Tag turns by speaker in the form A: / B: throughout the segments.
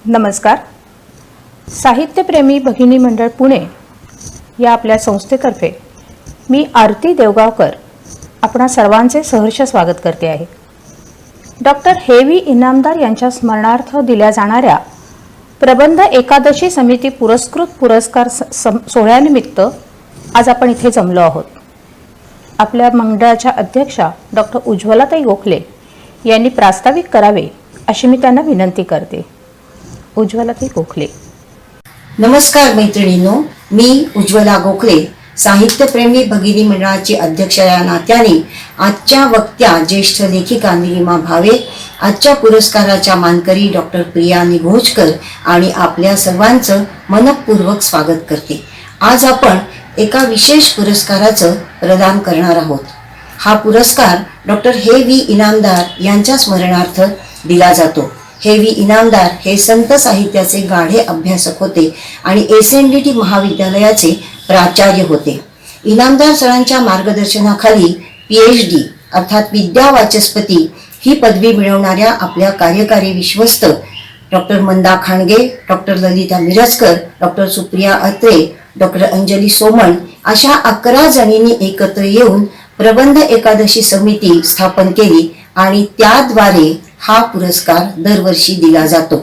A: नमस्कार. साहित्यप्रेमी भगिनी मंडळ पुणे या आपल्या संस्थेतर्फे मी आरती देवगावकर आपणा सर्वांचे सहर्ष स्वागत करते आहे. डॉक्टर हेवी इनामदार यांच्या स्मरणार्थ दिल्या जाणाऱ्या प्रबंध एकादशी समिती पुरस्कृत पुरस्कार सोहळ्यानिमित्त आज आपण इथे जमलो आहोत. आपल्या मंडळाच्या अध्यक्षा डॉक्टर उज्ज्वलाताई गोखले यांनी प्रास्ताविक करावे अशी मी त्यांना विनंती करते. उज्ज्वलाताई गोखले.
B: नमस्कार मैत्रिणींनो, मी उज्ज्वला गोखले, साहित्यप्रेमी भगिनी मंडळाची अध्यक्ष या नात्याने आजच्या वक्त्या ज्येष्ठ लेखिका निलिमा भावे, आजच्या पुरस्काराच्या मानकरी डॉक्टर प्रिया निघोजकर आणि आपल्या सर्वांचं मनपूर्वक स्वागत करते. आज आपण एका विशेष पुरस्काराचं प्रदान करणार आहोत. हा पुरस्कार डॉक्टर हेवी इनामदार यांच्या स्मरणार्थ दिला जातो. हेवी इनामदार हे संत साहित्याचे गाढे अभ्यासक होते आणि SNDT महाविद्यालयाचे प्राचार्य होते. इनामदार सरांच्या मार्गदर्शनाखाली PhD अर्थात विद्यावाचस्पती ही पदवी मिळवणाऱ्या आपल्या कार्यकारी विश्वस्त doctor Manda Khandge, doctor Lalita Mirajkar, doctor Supriya Atre, doctor Anjali Soman अशा 11 जणींनी एकत्र येऊन प्रबंध एकादशी समिती स्थापन केली आणि त्याद्वारे हा पुरस्कार दरवर्षी दिला जातो.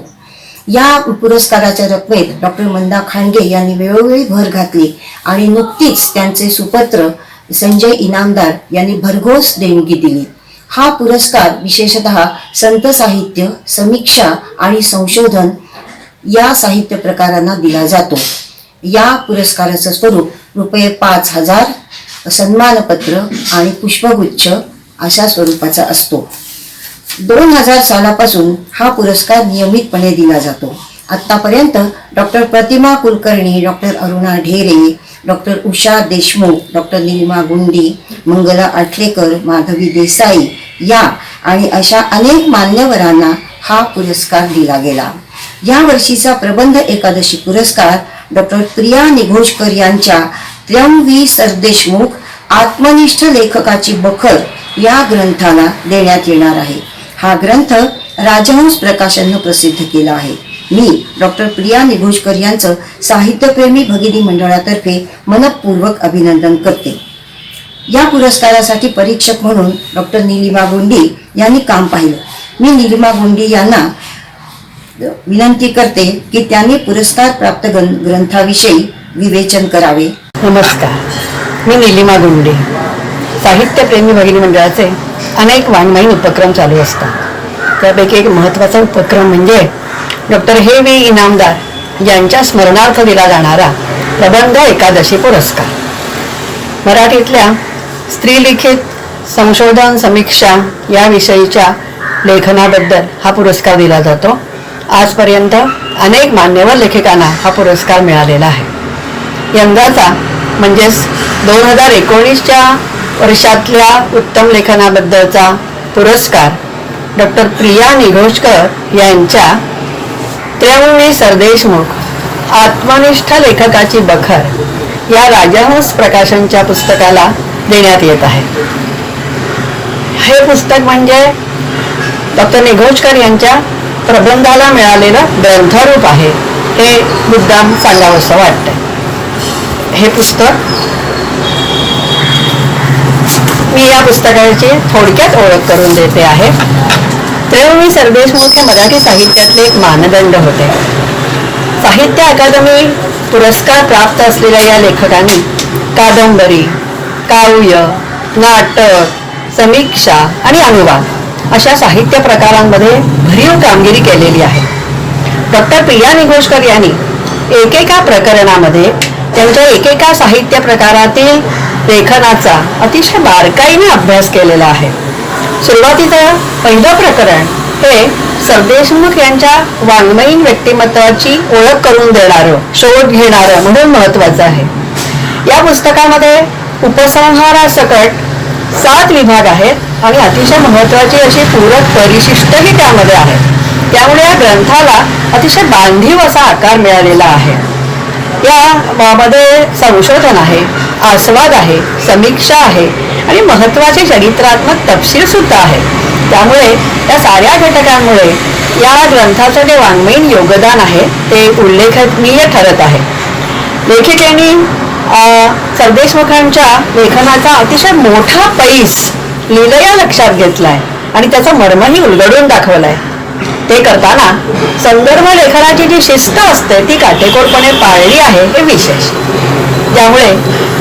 B: या पुरस्काराच्या रकमेत डॉक्टर मंदा खांडगे यांनी वेळोवेळी भर घातली आणि नुकतीच त्यांचे सुपुत्र संजय इनामदार यांनी भरघोस देणगी दिली. हा पुरस्कार विशेषतः संत साहित्य, समीक्षा आणि संशोधन या साहित्य प्रकारांना दिला जातो. या पुरस्काराचं स्वरूप ₹5,000, सन्मानपत्र आणि पुष्पगुच्छ अशा स्वरूपाचा असतो. 2000 सालापासून हा पुरस्कार नियमितपणे दिला जातो. आतापर्यंत doctor Pratima Kulkarni, doctor Aruna Dhere, doctor Usha Deshmukh, doctor Nilima Gundi, Mangala Athalekar, Madhavi Desai या आणि अशा अनेक मान्यवरांना हा पुरस्कार दिला गेला. या वर्षीचा प्रबंध एकादशी पुरस्कार डॉक्टर प्रिया निघोजकर यांच्या त्र्यंवी सरदेशमुख आत्मनिष्ठ लेखकाची बखर या ग्रंथाला देण्यात येणार आहे. हा ग्रंथ राजहंस प्रकाशनने प्रसिद्ध केला आहे. मी डॉक्टर प्रिया निघोजकर यांचं साहित्यप्रेमी भगिनी मंडळातर्फे मनपूर्वक अभिनंदन करते. या पुरस्कारासाठी परीक्षक म्हणून डॉक्टर निलिमा गुंडी यांनी काम पाहिलं. मी निलिमा गुंडी यांना विनंती करते की त्यांनी पुरस्कार प्राप्त ग्रंथाविषयी विवेचन करावे.
C: नमस्कार, मी निलिमा गुंडी. साहित्यप्रेमी भगिनी मंडळाचे अनेक वाङ्मयीन उपक्रम चालू असतात. त्यापैकी एक महत्त्वाचा उपक्रम म्हणजे डॉक्टर हेवी इनामदार यांच्या स्मरणार्थ दिला जाणारा प्रबंध एकादशी पुरस्कार. मराठीतल्या स्त्रीलिखित संशोधन, समीक्षा या विषयीच्या लेखनाबद्दल हा पुरस्कार दिला जातो. आजपर्यंत अनेक मान्यवर लेखकांना हा पुरस्कार मिळालेला आहे. यंदाचा म्हणजेच 2019च्या वर्षातल्या उत्तम लेखनाबद्दलचा पुरस्कार डॉक्टर प्रिया निघोजकर यांच्या त्र्यंवी सरदेशमुख आत्मनिष्ठ लेखकाची बखर या राजहंस प्रकाशनच्या पुस्तकाला देण्यात येत आहे. हे पुस्तक म्हणजे डॉक्टर निघोजकर यांच्या प्रबंधाला मिळालेलं ग्रंथरूप आहे, हे मुद्दाम सांगावंसं वाटतंय. हे पुस्तक मी या पुस्तकाची थोडक्यात ओळख करून देते आहे. त्र्यंवी सरदेशमुख हे मराठी साहित्यातले एक मानदंड होते. साहित्य अकादमी पुरस्कार प्राप्त असलेल्या या लेखकांनी कादंबरी, काव्य, नाटक, समीक्षा आणि अनुवाद अशा साहित्य प्रकारांमध्ये भरीव कामगिरी केलेली आहे. डॉक्टर प्रिया निघोजकर यांनी एकेका प्रकरणामध्ये त्यांच्या एकेका साहित्य प्रकारातील लेखनाचा अतिशय बारकाईने अभ्यास केलेला आहे. सुरुवातीचं पहिलं प्रकरण हे सरदेशमुख यांच्या वाङ्मयीन व्यक्तिमत्वाची ओळख करून देणारं, शोध घेणारं म्हणून महत्वाचं आहे. या पुस्तकामध्ये उपसंहारासकट 7 विभाग आहेत आणि अतिशय महत्वाची अशी पूरक परिशिष्टही त्यामध्ये आहे. त्यामुळे या ग्रंथाला अतिशय बांधीव असा आकार मिळालेला आहे. यामध्ये संशोधन आहे, आस्वाद आहे, समीक्षा आहे आणि महत्त्वाचे चरित्रात्मक तपशील सुद्धा आहेत. त्यामुळे या साऱ्या घटकांमुळे या ग्रंथाचं जे वाङ्मयीन योगदान आहे ते उल्लेखनीय ठरत आहे. लेखिकेने सरदेशमुखांच्या लेखनाचा अतिशय मोठा पैस लीलया लक्षात घेतलाय आणि त्याचं मर्मही उलगडून दाखवलंय. ते करताना संदर्भ लेखनाची जी शिस्त असते ती काटेकोरपणे पाळली आहे हे विशेष. त्यामुळे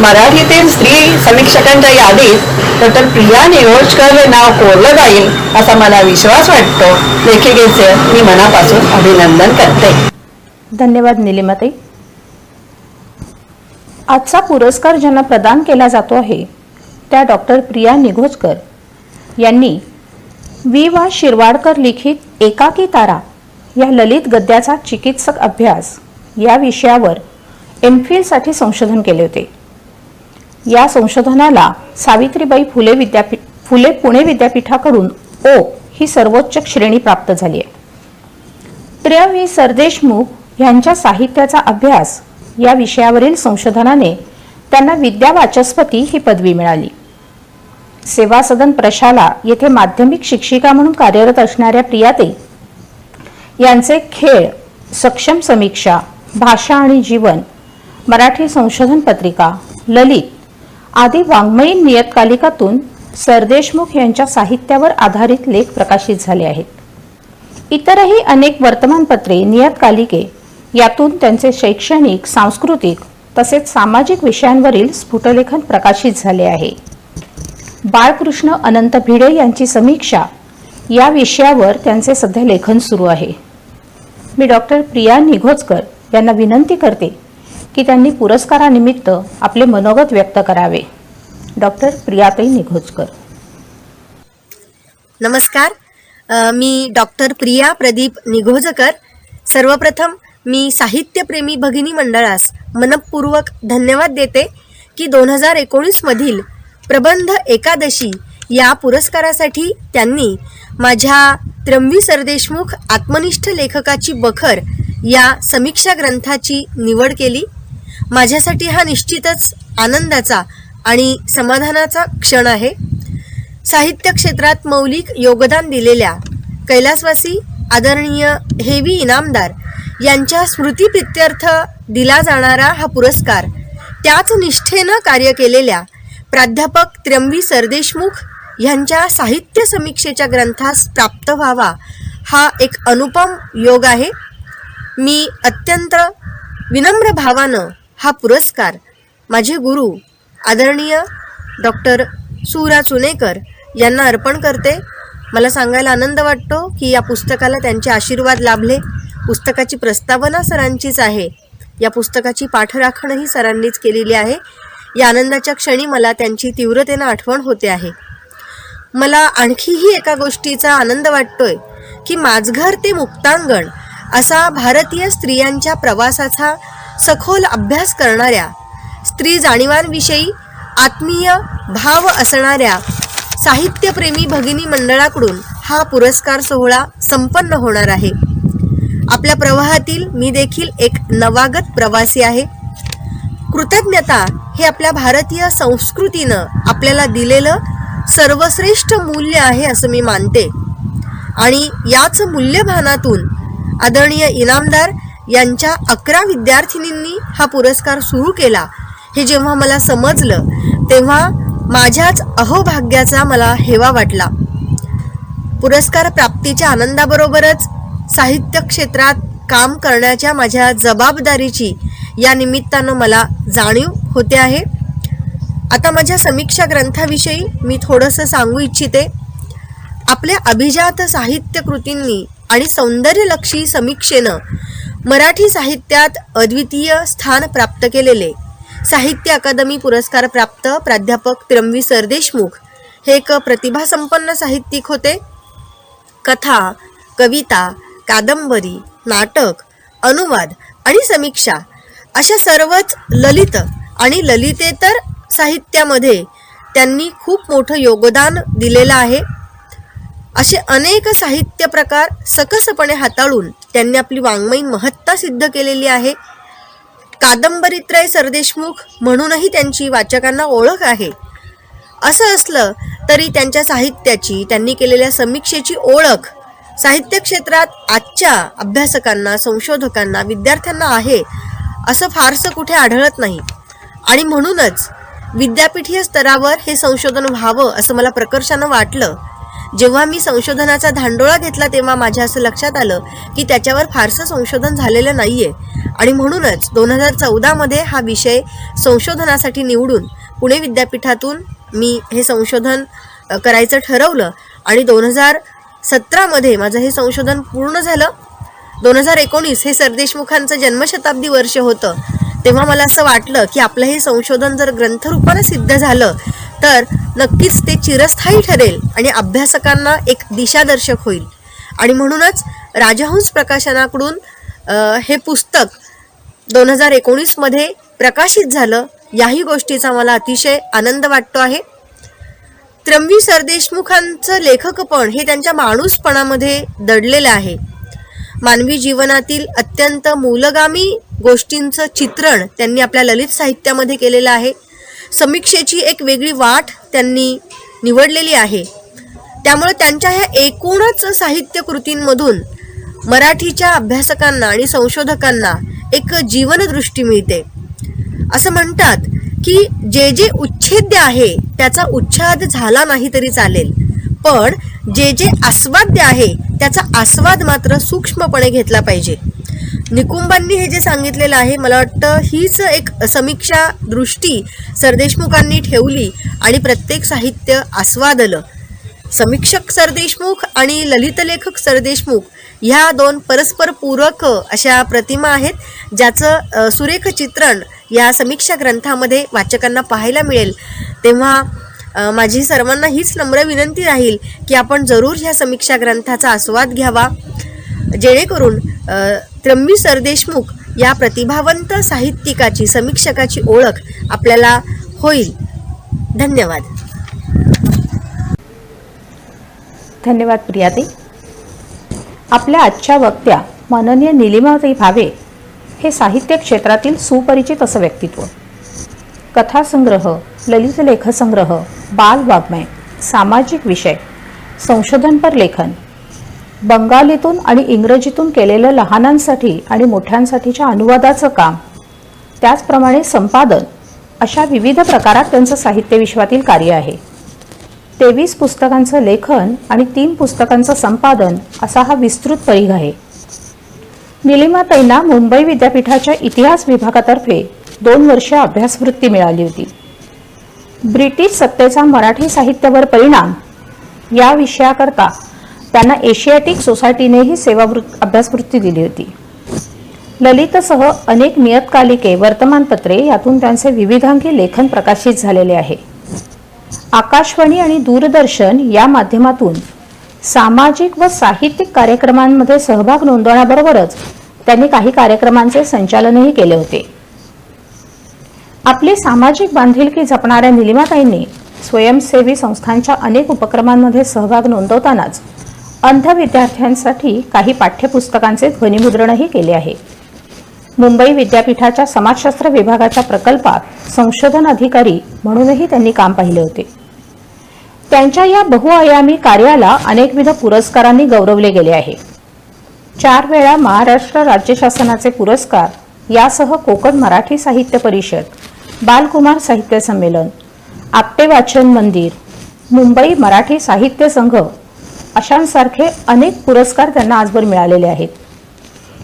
C: मराठीतील स्त्री समीक्षकांच्या यादीत डॉक्टर प्रिया निघोजकर हे नाव कोरलं जाईल असा मला विश्वास वाटतो. लेखिकेचे मी मनापासून अभिनंदन करते.
A: धन्यवाद निलिमाताई. आजचा पुरस्कार ज्यांना प्रदान केला जातो आहे त्या डॉक्टर प्रिया निघोजकर यांनी वि वा शिरवाडकर लिखित एकाकी तारा या ललित गद्याचा चिकित्सक अभ्यास या विषयावर एमफिलसाठी संशोधन केले होते. या संशोधनाला सावित्रीबाई फुले पुणे विद्यापीठाकडून ओ ही सर्वोच्च श्रेणी प्राप्त झाली आहे. प्रिया व्ही सरदेशमुख यांच्या साहित्याचा अभ्यास या विषयावरील संशोधनाने त्यांना विद्या वाचस्पती ही पदवी मिळाली. सेवा सदन प्रशाला येथे माध्यमिक शिक्षिका म्हणून कार्यरत असणाऱ्या प्रियाताई यांचे खेळ, सक्षम समीक्षा, भाषा आणि जीवन, मराठी संशोधन पत्रिका, ललित आदी वाङ्मयीन नियतकालिकातून सरदेशमुख यांच्या साहित्यावर आधारित लेख प्रकाशित झाले आहेत. इतरही अनेक वर्तमानपत्रे, नियतकालिके यातून त्यांचे शैक्षणिक, सांस्कृतिक तसेच सामाजिक विषयांवरील स्फुटलेखन प्रकाशित झाले आहे. बाळकृष्ण अनंत भिडे यांची समीक्षा या विषयावर त्यांचे सध्या लेखन सुरू आहे. मी डॉक्टर प्रिया निघोजकर यांना विनंती करते की त्यांनी पुरस्कारानिमित्त आपले मनोगत व्यक्त करावे. डॉक्टर प्रियाताई निघोजकर.
D: नमस्कार. मी डॉक्टर प्रिया प्रदीप निघोजकर. सर्वप्रथम मी साहित्यप्रेमी भगिनी मंडळास मनपूर्वक धन्यवाद देते की 2019 मधील प्रबंध एकादशी या पुरस्कारासाठी त्यांनी माझ्या त्र्यंबी सरदेशमुख आत्मनिष्ठ लेखकाची बखर या समीक्षा ग्रंथाची निवड केली. माझ्यासाठी हा निश्चितच आनंदाचा आणि समाधानाचा क्षण आहे. साहित्य क्षेत्रात मौलिक योगदान दिलेल्या कैलासवासी आदरणीय हेवी इनामदार यांच्या स्मृतिप्रित्यर्थ दिला जाणारा हा पुरस्कार त्याच निष्ठेनं कार्य केलेल्या प्राध्यापक त्र्यंबी सरदेशमुख यांच्या साहित्य समीक्षेच्या ग्रंथास प्राप्त व्हावा हा एक अनुपम योग आहे. मी अत्यंत विनम्र भावानं हा पुरस्कार माझे गुरु आदरणीय डॉक्टर सुरा चुनेकर यांना अर्पण करते. मला सांगायला आनंद वाटतो की या पुस्तकाला त्यांचे आशीर्वाद लाभले. पुस्तकाची प्रस्तावना सरांचीच आहे. या पुस्तकाची पाठराखणही सरांनीच केलेली आहे. या आनंदाच्या क्षणी मला त्यांची तीव्रतेनं आठवण होते आहे. मला आणखीही एका गोष्टीचा आनंद वाटतोय की माझघर ते मुक्तांगण असा भारतीय स्त्रियांच्या प्रवासाचा सखोल अभ्यास करणाऱ्या, स्त्री जाणीवांविषयी आत्मीय भाव असणाऱ्या साहित्यप्रेमी भगिनी मंडळाकडून हा पुरस्कार सोहळा संपन्न होणार आहे. आपल्या प्रवाहातील मी देखील एक नवागत प्रवासी आहे. कृतज्ञता हे आपल्या भारतीय संस्कृतीनं आपल्याला दिलेलं सर्वश्रेष्ठ मूल्य आहे असं मी मानते. आणि याच मूल्यभानातून आदरणीय इनामदार यांच्या 11 विद्यार्थिनींनी हा पुरस्कार सुरू केला हे जेव्हा मला समजलं तेव्हा माझ्याच अहोभाग्याचा मला हेवा वाटला. पुरस्कार प्राप्तीच्या आनंदाबरोबरच साहित्य क्षेत्रात काम करण्याच्या माझ्या जबाबदारीची या निमित्तानं मला जाणीव होते आहे. आता माझ्या समीक्षा ग्रंथाविषयी मी थोडंसं सांगू इच्छिते. आपल्या अभिजात साहित्य कृतींनी आणि सौंदर्यलक्षी समीक्षेनं मराठी साहित्यात अद्वितीय स्थान प्राप्त केलेले साहित्य अकादमी पुरस्कार प्राप्त प्राध्यापक त्र्यंबी सरदेशमुख हे एक प्रतिभासंपन्न साहित्यिक होते. कथा, कविता, कादंबरी, नाटक, अनुवाद आणि समीक्षा अशा सर्वच ललित आणि ललितेतर साहित्यामध्ये त्यांनी खूप मोठं योगदान दिलेलं आहे. असे अनेक साहित्य प्रकार सकसपणे हाताळून त्यांनी आपली वाङ्मयीन महत्ता सिद्ध केलेली आहे. कादंबरीत्रय सरदेशमुख म्हणूनही त्यांची वाचकांना ओळख आहे. असं असलं तरी त्यांच्या साहित्याची, त्यांनी केलेल्या समीक्षेची ओळख साहित्य क्षेत्रात आजच्या अभ्यासकांना, संशोधकांना, विद्यार्थ्यांना आहे असं फारसं कुठे आढळत नाही. आणि म्हणूनच विद्यापीठीय स्तरावर हे संशोधन व्हावं असं मला प्रकर्षानं वाटलं. जेव्हा मी संशोधनाचा धांडोळा घेतला तेव्हा माझ्या असं लक्षात आलं की त्याच्यावर फारसं संशोधन झालेलं नाहीये. आणि म्हणूनच 2014 मध्ये हा विषय संशोधनासाठी निवडून पुणे विद्यापीठातून मी हे संशोधन करायचं ठरवलं. आणि 2017 मध्ये माझं हे संशोधन पूर्ण झालं. 2019 हे सरदेशमुखांचं जन्मशताब्दी वर्ष होतं. तेव्हा मला असं वाटलं की आपलं हे संशोधन जर ग्रंथरूपानं सिद्ध झालं तर नक्कीच ते चिरस्थायी ठरेल आणि अभ्यासकांना एक दिशादर्शक होईल. आणि म्हणूनच राजहंस प्रकाशनाकडून हे पुस्तक 2019 मध्ये प्रकाशित झालं. याही गोष्टीचा मला अतिशय आनंद वाटतो आहे. त्र्यंबी सरदेशमुखांचं लेखकपण हे त्यांच्या माणूसपणामध्ये दडलेलं आहे. मानवी जीवनातील अत्यंत मूलगामी गोष्टींचं चित्रण त्यांनी आपल्या ललित साहित्यामध्ये केलेलं आहे. समीक्षेची एक वेगळी वाट त्यांनी निवडलेली आहे. त्यामुळे त्यांच्या ह्या एकूणच साहित्य कृतींमधून मराठीच्या अभ्यासकांना आणि संशोधकांना एक जीवनदृष्टी मिळते. असं म्हणतात की जे जे उच्छेद्य आहे त्याचा उच्छाद झाला नाही तरी चालेल, पण जे जे आस्वाद्य आहे त्याचा आस्वाद मात्र सूक्ष्मपणे घेतला पाहिजे. निकुंबांनी हे जे सांगितलेलं आहे, मला वाटतं हीच एक समीक्षा दृष्टी सरदेशमुखांनी ठेवली आणि प्रत्येक साहित्य आस्वादलं. समीक्षक सरदेशमुख आणि ललित लेखक सरदेशमुख ह्या दोन परस्पर पूरक अशा प्रतिमा आहेत, ज्याचं सुरेख चित्रण या समीक्षा ग्रंथामध्ये वाचकांना पाहायला मिळेल. तेव्हा माझी सर्वांना हीच नम्र विनंती राहील की आपण जरूर ह्या समीक्षा ग्रंथाचा आस्वाद घ्यावा, जेणेकरून त्र्यंबी सरदेशमुख या प्रतिभावंत साहित्यिकाची, समीक्षकाची ओळख आपल्याला होईल. धन्यवाद.
A: धन्यवाद प्रियाताई. आपल्या आजच्या वक्त्या माननीय निलिमाताई भावे हे साहित्य क्षेत्रातील सुपरिचित असं व्यक्तित्व. कथासंग्रह, ललित लेखसंग्रह, बालवाङ्मय, सामाजिक विषय, संशोधनपर लेखन, बंगालीतून आणि इंग्रजीतून केलेलं लहानांसाठी आणि मोठ्यांसाठीच्या अनुवादाचं काम, त्याचप्रमाणे संपादन, अशा विविध प्रकारात त्यांचं साहित्य विश्वातील कार्य आहे. 23 पुस्तकांचं लेखन आणि 3 पुस्तकांचं संपादन असा हा विस्तृत परिघ आहे. निलिमाताईंना मुंबई विद्यापीठाच्या इतिहास विभागातर्फे 2 वर्ष अभ्यासवृत्ती मिळाली होती. ब्रिटिश सत्तेचा मराठी साहित्यावर परिणाम या विषयाकरता त्यांना एशियाटिक सोसायटीनेही अभ्यासवृत्ती दिली होती. ललितसह अनेक नियतकालिके, वर्तमानपत्रे यातून त्यांचे विविधांगी लेखन प्रकाशित झालेले आहे. आकाशवाणी आणि दूरदर्शन या माध्यमातून सामाजिक व साहित्यिक कार्यक्रमांमध्ये सहभाग नोंदवण्याबरोबरच त्यांनी काही कार्यक्रमांचे संचालनही केले होते. आपली सामाजिक बांधिलकी जपणाऱ्या निलिमाताईंनी स्वयंसेवी संस्थांच्या अनेक उपक्रमांमध्ये सहभाग नोंदवतानाच अंध विद्यार्थ्यांसाठी काही पाठ्यपुस्तकांचे ध्वनिमुद्रणही केले आहे. मुंबई विद्यापीठाच्या समाजशास्त्र विभागाच्या प्रकल्पात संशोधन अधिकारी म्हणूनही त्यांनी काम पाहिले होते. त्यांच्या या बहुआयामी कार्याला अनेकविध पुरस्कारांनी गौरवले गेले आहे. 4 वेळा महाराष्ट्र राज्य शासनाचे पुरस्कार यासह कोकण मराठी साहित्य परिषद, बालकुमार साहित्य संमेलन, आपटे वाचन मंदिर, मुंबई मराठी साहित्य संघ अशांसारखे अनेक पुरस्कार त्यांना आजवर मिळालेले आहेत.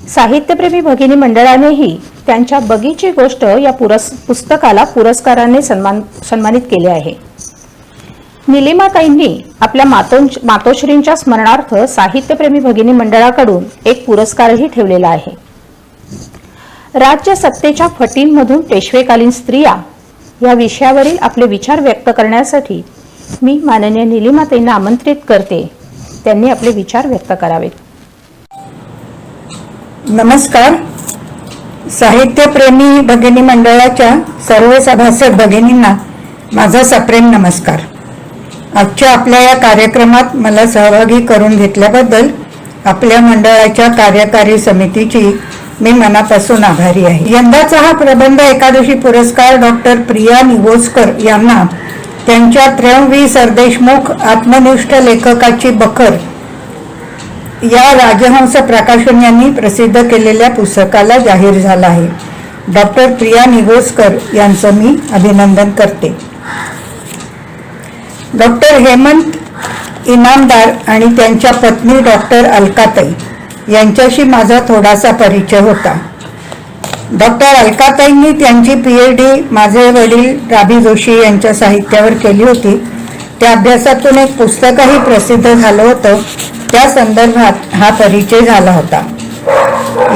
A: साहित्यप्रेमी भगिनी मंडळानेही त्यांच्या बगीची गोष्ट या पुस्तकाला पुरस्काराने सन्मानित केले आहे. निलिमाताईंनी आपल्या मातोश्रींच्या स्मरणार्थ साहित्यप्रेमी भगिनी मंडळाकडून एक पुरस्कारही ठेवलेला आहे. राज्य सत्तेच्या फटींमधून पेशवेकालीन स्त्रिया या विषयावरील आपले विचार व्यक्त करण्यासाठी मी माननीय निलिमाताईंना आमंत्रित करते. त्यांनी आपले विचार व्यक्त करावेत.
E: नमस्कार. साहित्यप्रेमी भगिनी मंडळाच्या सर्व सभासद भगिनींना माझा सप्रेम नमस्कार. आजच्या आपल्या या कार्यक्रमात मला सहभागी करून घेतल्याबद्दल आपल्या मंडळाच्या कार्यकारी समितीची मी मनापासून आभारी आहे. यंदाचा हा प्रबंध एकादशी पुरस्कार डॉक्टर प्रिया निगोजकर यांना त्यांच्या त्र्यंवी सरदेशमुख आत्मनिष्ठ लेखकाची बखर या राजहंस प्रकाशन यांनी प्रसिद्ध केलेल्या पुस्तकाला जाहीर झाला आहे. डॉक्टर प्रिया निगोजकर यांचं मी अभिनंदन करते. डॉक्टर हेमंत इनामदार आणि त्यांच्या पत्नी डॉक्टर अलकाताई यांच्याशी माझा थोडासा परिचय होता. डॉक्टर अलकाताईंनी त्यांची PhD माझे वडील राभी जोशी यांच्या साहित्यावर केली होती. त्या अभ्यासातून एक पुस्तकही प्रसिद्ध झालं होतं. त्या संदर्भात हा परिचय झाला होता.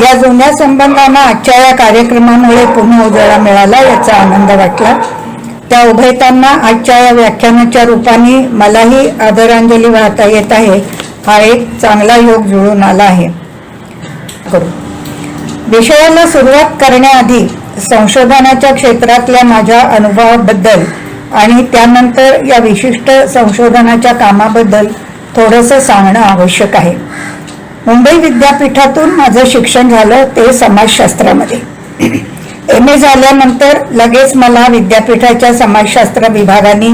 E: या जुन्या संबंधांना आजच्या या कार्यक्रमामुळे पुन्हा उजाळा मिळाला याचा आनंद वाटला. त्या उभयतांना आजच्या या व्याख्यानाच्या रूपाने मलाही आदरांजली वाहता येत आहे. हा एक चांगला योग जुळून आला आहे. विषयाला सुरुवात करण्याआधी संशोधनाच्या क्षेत्रातल्या माझ्या अनुभवाबद्दल आणि त्यानंतर या विशिष्ट संशोधनाच्या कामाबद्दल थोडंसं सांगणं आवश्यक आहे. मुंबई विद्यापीठातून माझं शिक्षण झालं ते समाजशास्त्रामध्ये. MA झाल्यानंतर लगेच मला विद्यापीठाच्या समाजशास्त्र विभागाने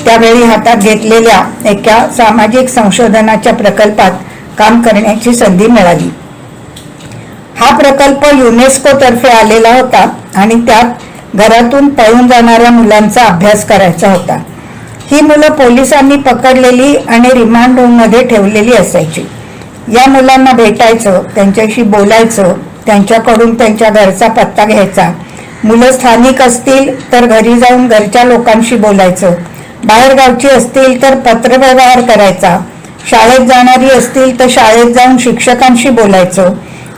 E: त्यावेळी हातात घेतलेल्या एका सामाजिक संशोधनाच्या प्रकल्पात काम करण्याची संधी मिळाली. हा प्रकल्प युनेस्को तर्फे आलेला होता आणि त्यात घरातून पळून जाणाऱ्या मुलांचा अभ्यास करायचा होता. ही मुलं पोलिसांनी पकडलेली आणि रिमांड होममध्ये ठेवलेली असायची. या मुलांना भेटायचं, त्यांच्याशी बोलायचं, त्यांच्याकडून त्यांच्या घरचा पत्ता घ्यायचा. मुलं स्थानिक असतील तर घरी जाऊन घरच्या लोकांशी बोलायचं, बाहेरगावची असतील तर पत्रव्यवहार करायचा, शाळेत जाणारी असतील तर शाळेत जाऊन शिक्षकांशी बोलायचं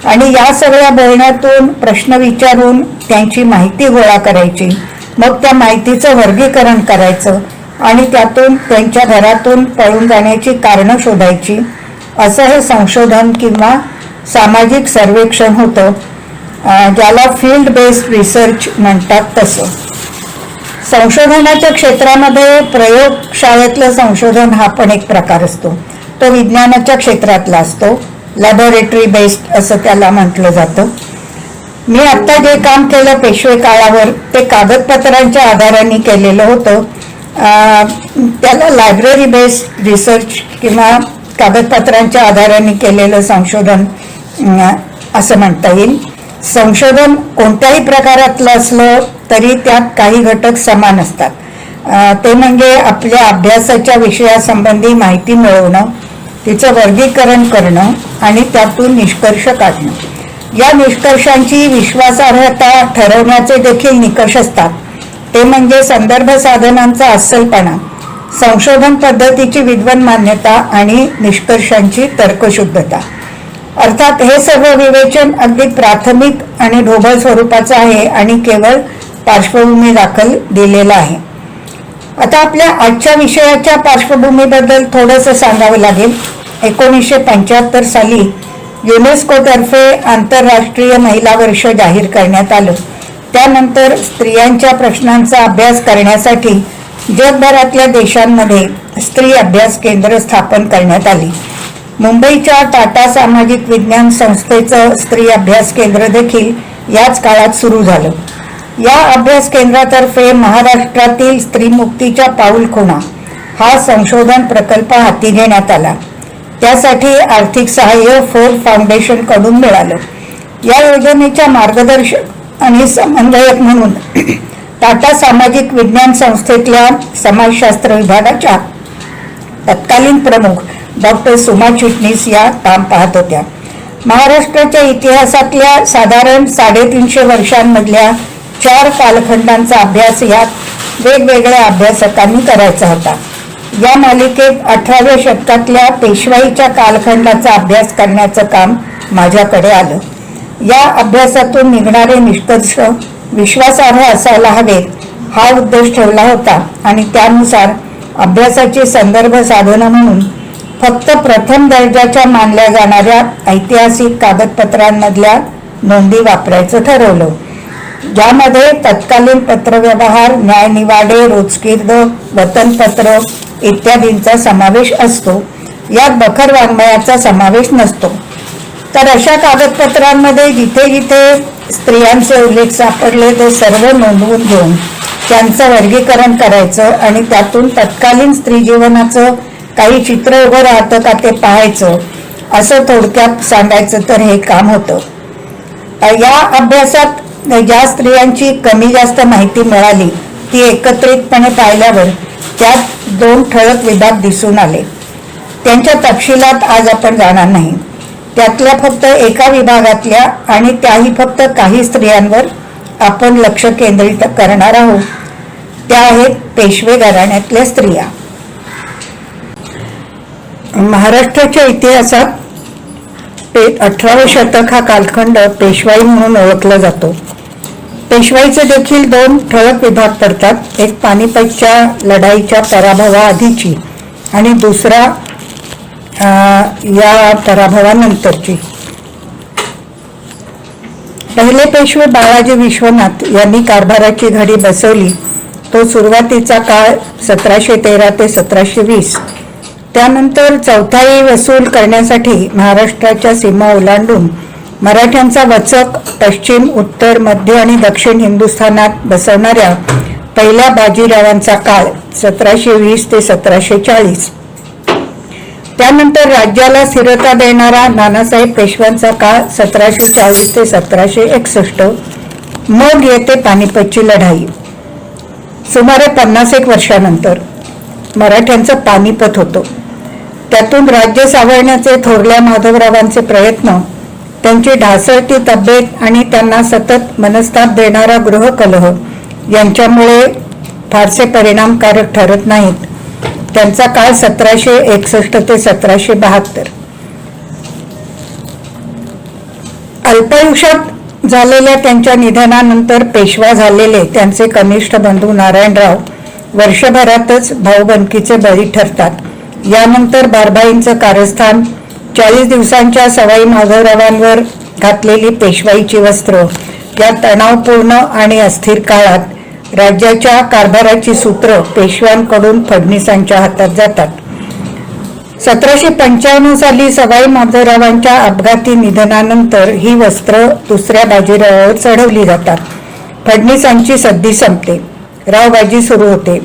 E: आणि या सगळ्या बोलण्यातून प्रश्न विचारून त्यांची माहिती गोळा करायची. मग त्या माहितीचं वर्गीकरण करायचं आणि त्यातून त्यांच्या घरातून पळून जाण्याची कारणं शोधायची. असं हे संशोधन किंवा सामाजिक सर्वेक्षण होतं, ज्याला फील्ड बेस्ड रिसर्च म्हणतात. तसं संशोधनाच्या क्षेत्रामध्ये प्रयोगशाळेतलं संशोधन हा पण एक प्रकार असतो. तो विज्ञानाच्या क्षेत्रातला असतो. लॅबोरेटरी बेस्ड असं त्याला म्हटलं जातं. मी आत्ता जे काम केलं पेशवे काळावर ते कागदपत्रांच्या आधाराने केलेलं होतं. त्याला लायब्ररी बेस्ड रिसर्च किंवा कागदपत्रांच्या आधाराने केलेलं संशोधन असं म्हणता येईल. संशोधन कोणत्याही प्रकारातलं असलं तरी त्यात काही घटक समान असतात. ते म्हणजे आपल्या अभ्यासाच्या विषयासंबंधी माहिती मिळवणं, तिचं वर्गीकरण करणं आणि त्यातून निष्कर्ष काढणं. या निष्कर्षांची विश्वासार्हता ठरवण्याचे देखील निकष असतात. ते म्हणजे संदर्भ साधनांचा अस्सलपणा, संशोधन पद्धतीची विद्वन मान्यता आणि निष्कर्षांची तर्कशुद्धता. अर्थात हे सर्व विवेचन अगदी प्राथमिक आणि ढोबळ स्वरूपाचं आहे आणि केवळ पार्श्वभूमी दाखल दिलेला आहे. आता आपल्या आजच्या विषयाच्या पार्श्वभूमीबद्दल थोडंसं सांगावं लागेल. 1975 साली युनेस्कोतर्फे आंतरराष्ट्रीय महिला वर्ष जाहीर करण्यात आलं. त्यानंतर स्त्रियांच्या प्रश्नांचा अभ्यास करण्यासाठी जगभरातल्या देशांमध्ये स्त्री अभ्यास केंद्र स्थापन करण्यात आली. मुंबईच्या टाटा सामाजिक विज्ञान संस्थेचं स्त्री अभ्यास केंद्र देखील याच काळात सुरू झालं. या अभ्यास केंद्रातर्फे महाराष्ट्रातील स्त्रीमुक्तीच्या पाऊलखुणा हा संशोधन प्रकल्प हाती घेण्यात आला. त्यासाठी आर्थिक सहाय्य फोर्ड फाउंडेशन कडून मिळालं. या योजनेच्या मार्गदर्शक आणि समन्वयक म्हणून टाटा सामाजिक विज्ञान संस्थेतल्या समाजशास्त्र विभागाच्या तत्कालीन प्रमुख डॉक्टर सुमा चिटणीस या काम पाहत होत्या. महाराष्ट्राच्या इतिहासातल्या साधारण 350 वर्षांमधल्या 4 कालखंडांचा अभ्यास यात वेगवेगळ्या अभ्यासकांनी करायचा होता. या मालिकेत 18व्या शतकातल्या पेशवाईच्या कालखंडाचा अभ्यास करण्याचं काम माझ्याकडे आलं. या अभ्यासातून निघणारे निष्कर्ष विश्वासार्ह असायला हवेत हा उद्देश ठेवला होता आणि त्यानुसार अभ्यासाची संदर्भ साधनं म्हणून फक्त प्रथम दर्जाच्या मानल्या जाणाऱ्या ऐतिहासिक कागदपत्रांमधल्या नोंदी वापरायचं ठरवलं, ज्यामध्ये तत्कालीन पत्रव्यवहार, न्यायनिवाडे, रोजकीर्द, वतनपत्र इत्यादींचा समावेश असतो. यात बखर वाङ्मयाचा समावेश नसतो. तर अशा कागदपत्रांमध्ये जिथे जिथे स्त्रियांचे उल्लेख सापडले ते सर्व नोंदवून घेऊन त्यांचं वर्गीकरण करायचं आणि त्यातून तत्कालीन स्त्री जीवनाचं काही चित्र उभं राहतं का ते पाहायचं, असं थोडक्यात सांगायचं तर हे काम होतं. या अभ्यासात ज्या स्त्रियांची कमी जास्त माहिती मिळाली ती एकत्रितपणे पाहिल्यावर त्यात 2 ठळक विभाग दिसून आले. त्यांच्या तपशिलात आज आपण जाणार नाही. त्यातल्या फक्त एका विभागातल्या आणि त्याही फक्त काही स्त्रियांवर आपण लक्ष केंद्रित करणार आहोत. त्या आहेत पेशवे घराण्यातल्या स्त्रिया. महाराष्ट्राच्या इतिहासात 18वे शतक हा कालखंड पेशवाई म्हणून ओळखला जातो. पेशवाईचे देखील 2 ठळक विभाग पडतात. एक पानिपतच्या लढाईच्या पराभवाआधीची आणि दुसरा या पराभवानंतरची. पहिले पेशवे बाळाजी विश्वनाथ यांनी कारभाराची घडी बसवली. तो सुरुवातीचा काळ 1713 ते 1720. त्यानंतर चौथाई वसूल करण्यासाठी महाराष्ट्राच्या सीमा ओलांडून मराठ्यांचा वचक पश्चिम, उत्तर, मध्य आणि दक्षिण हिंदुस्थानात बसवणाऱ्या पहिल्या बाजीरावांचा काळ 1720 ते 1740. त्यानंतर राज्याला स्थिरता देणारा नानासाहेब पेशव्यांचा काळ 1740 ते 1761. मग येते पानिपतची लढाई. सुमारे 51 वर्षानंतर मराठ्यांचं पानिपत होतं. त्यातून राज्य सावरण्याचे थोरल्या माधवरावांचे प्रयत्न, त्यांची ढासळती तब्येत आणि त्यांना सतत मनस्ताप देणारा गृहकलह यांच्यामुळे फारसे परिणामकारक ठरत नाहीत. त्यांचा काळ 1761 ते 1772. अल्पायुष्यात झालेल्या त्यांच्या निधनानंतर पेशवा झालेले त्यांचे कनिष्ठ बंधू नारायणराव वर्षभरातच भाऊबंदकीचे बळी ठरतात. यानंतर बारभाईंचं कारस्थान, 40 दिवसांच्या सवाई माधवरावांवर घातलेली पेशवाईची वस्त्र या तणावपूर्ण आणि अस्थिर काळात राज्याच्या कारभाराची सूत्र पेशव्यांकडून फडणीसांच्या हातात जातात. 1795 साली सवाई माधवरावांच्या अपघाती निधनानंतर ही वस्त्र दुसऱ्या बाजीरावावर चढवली जातात. फडणीसांची सद्दी संपते. रावबाजी सुरू होते.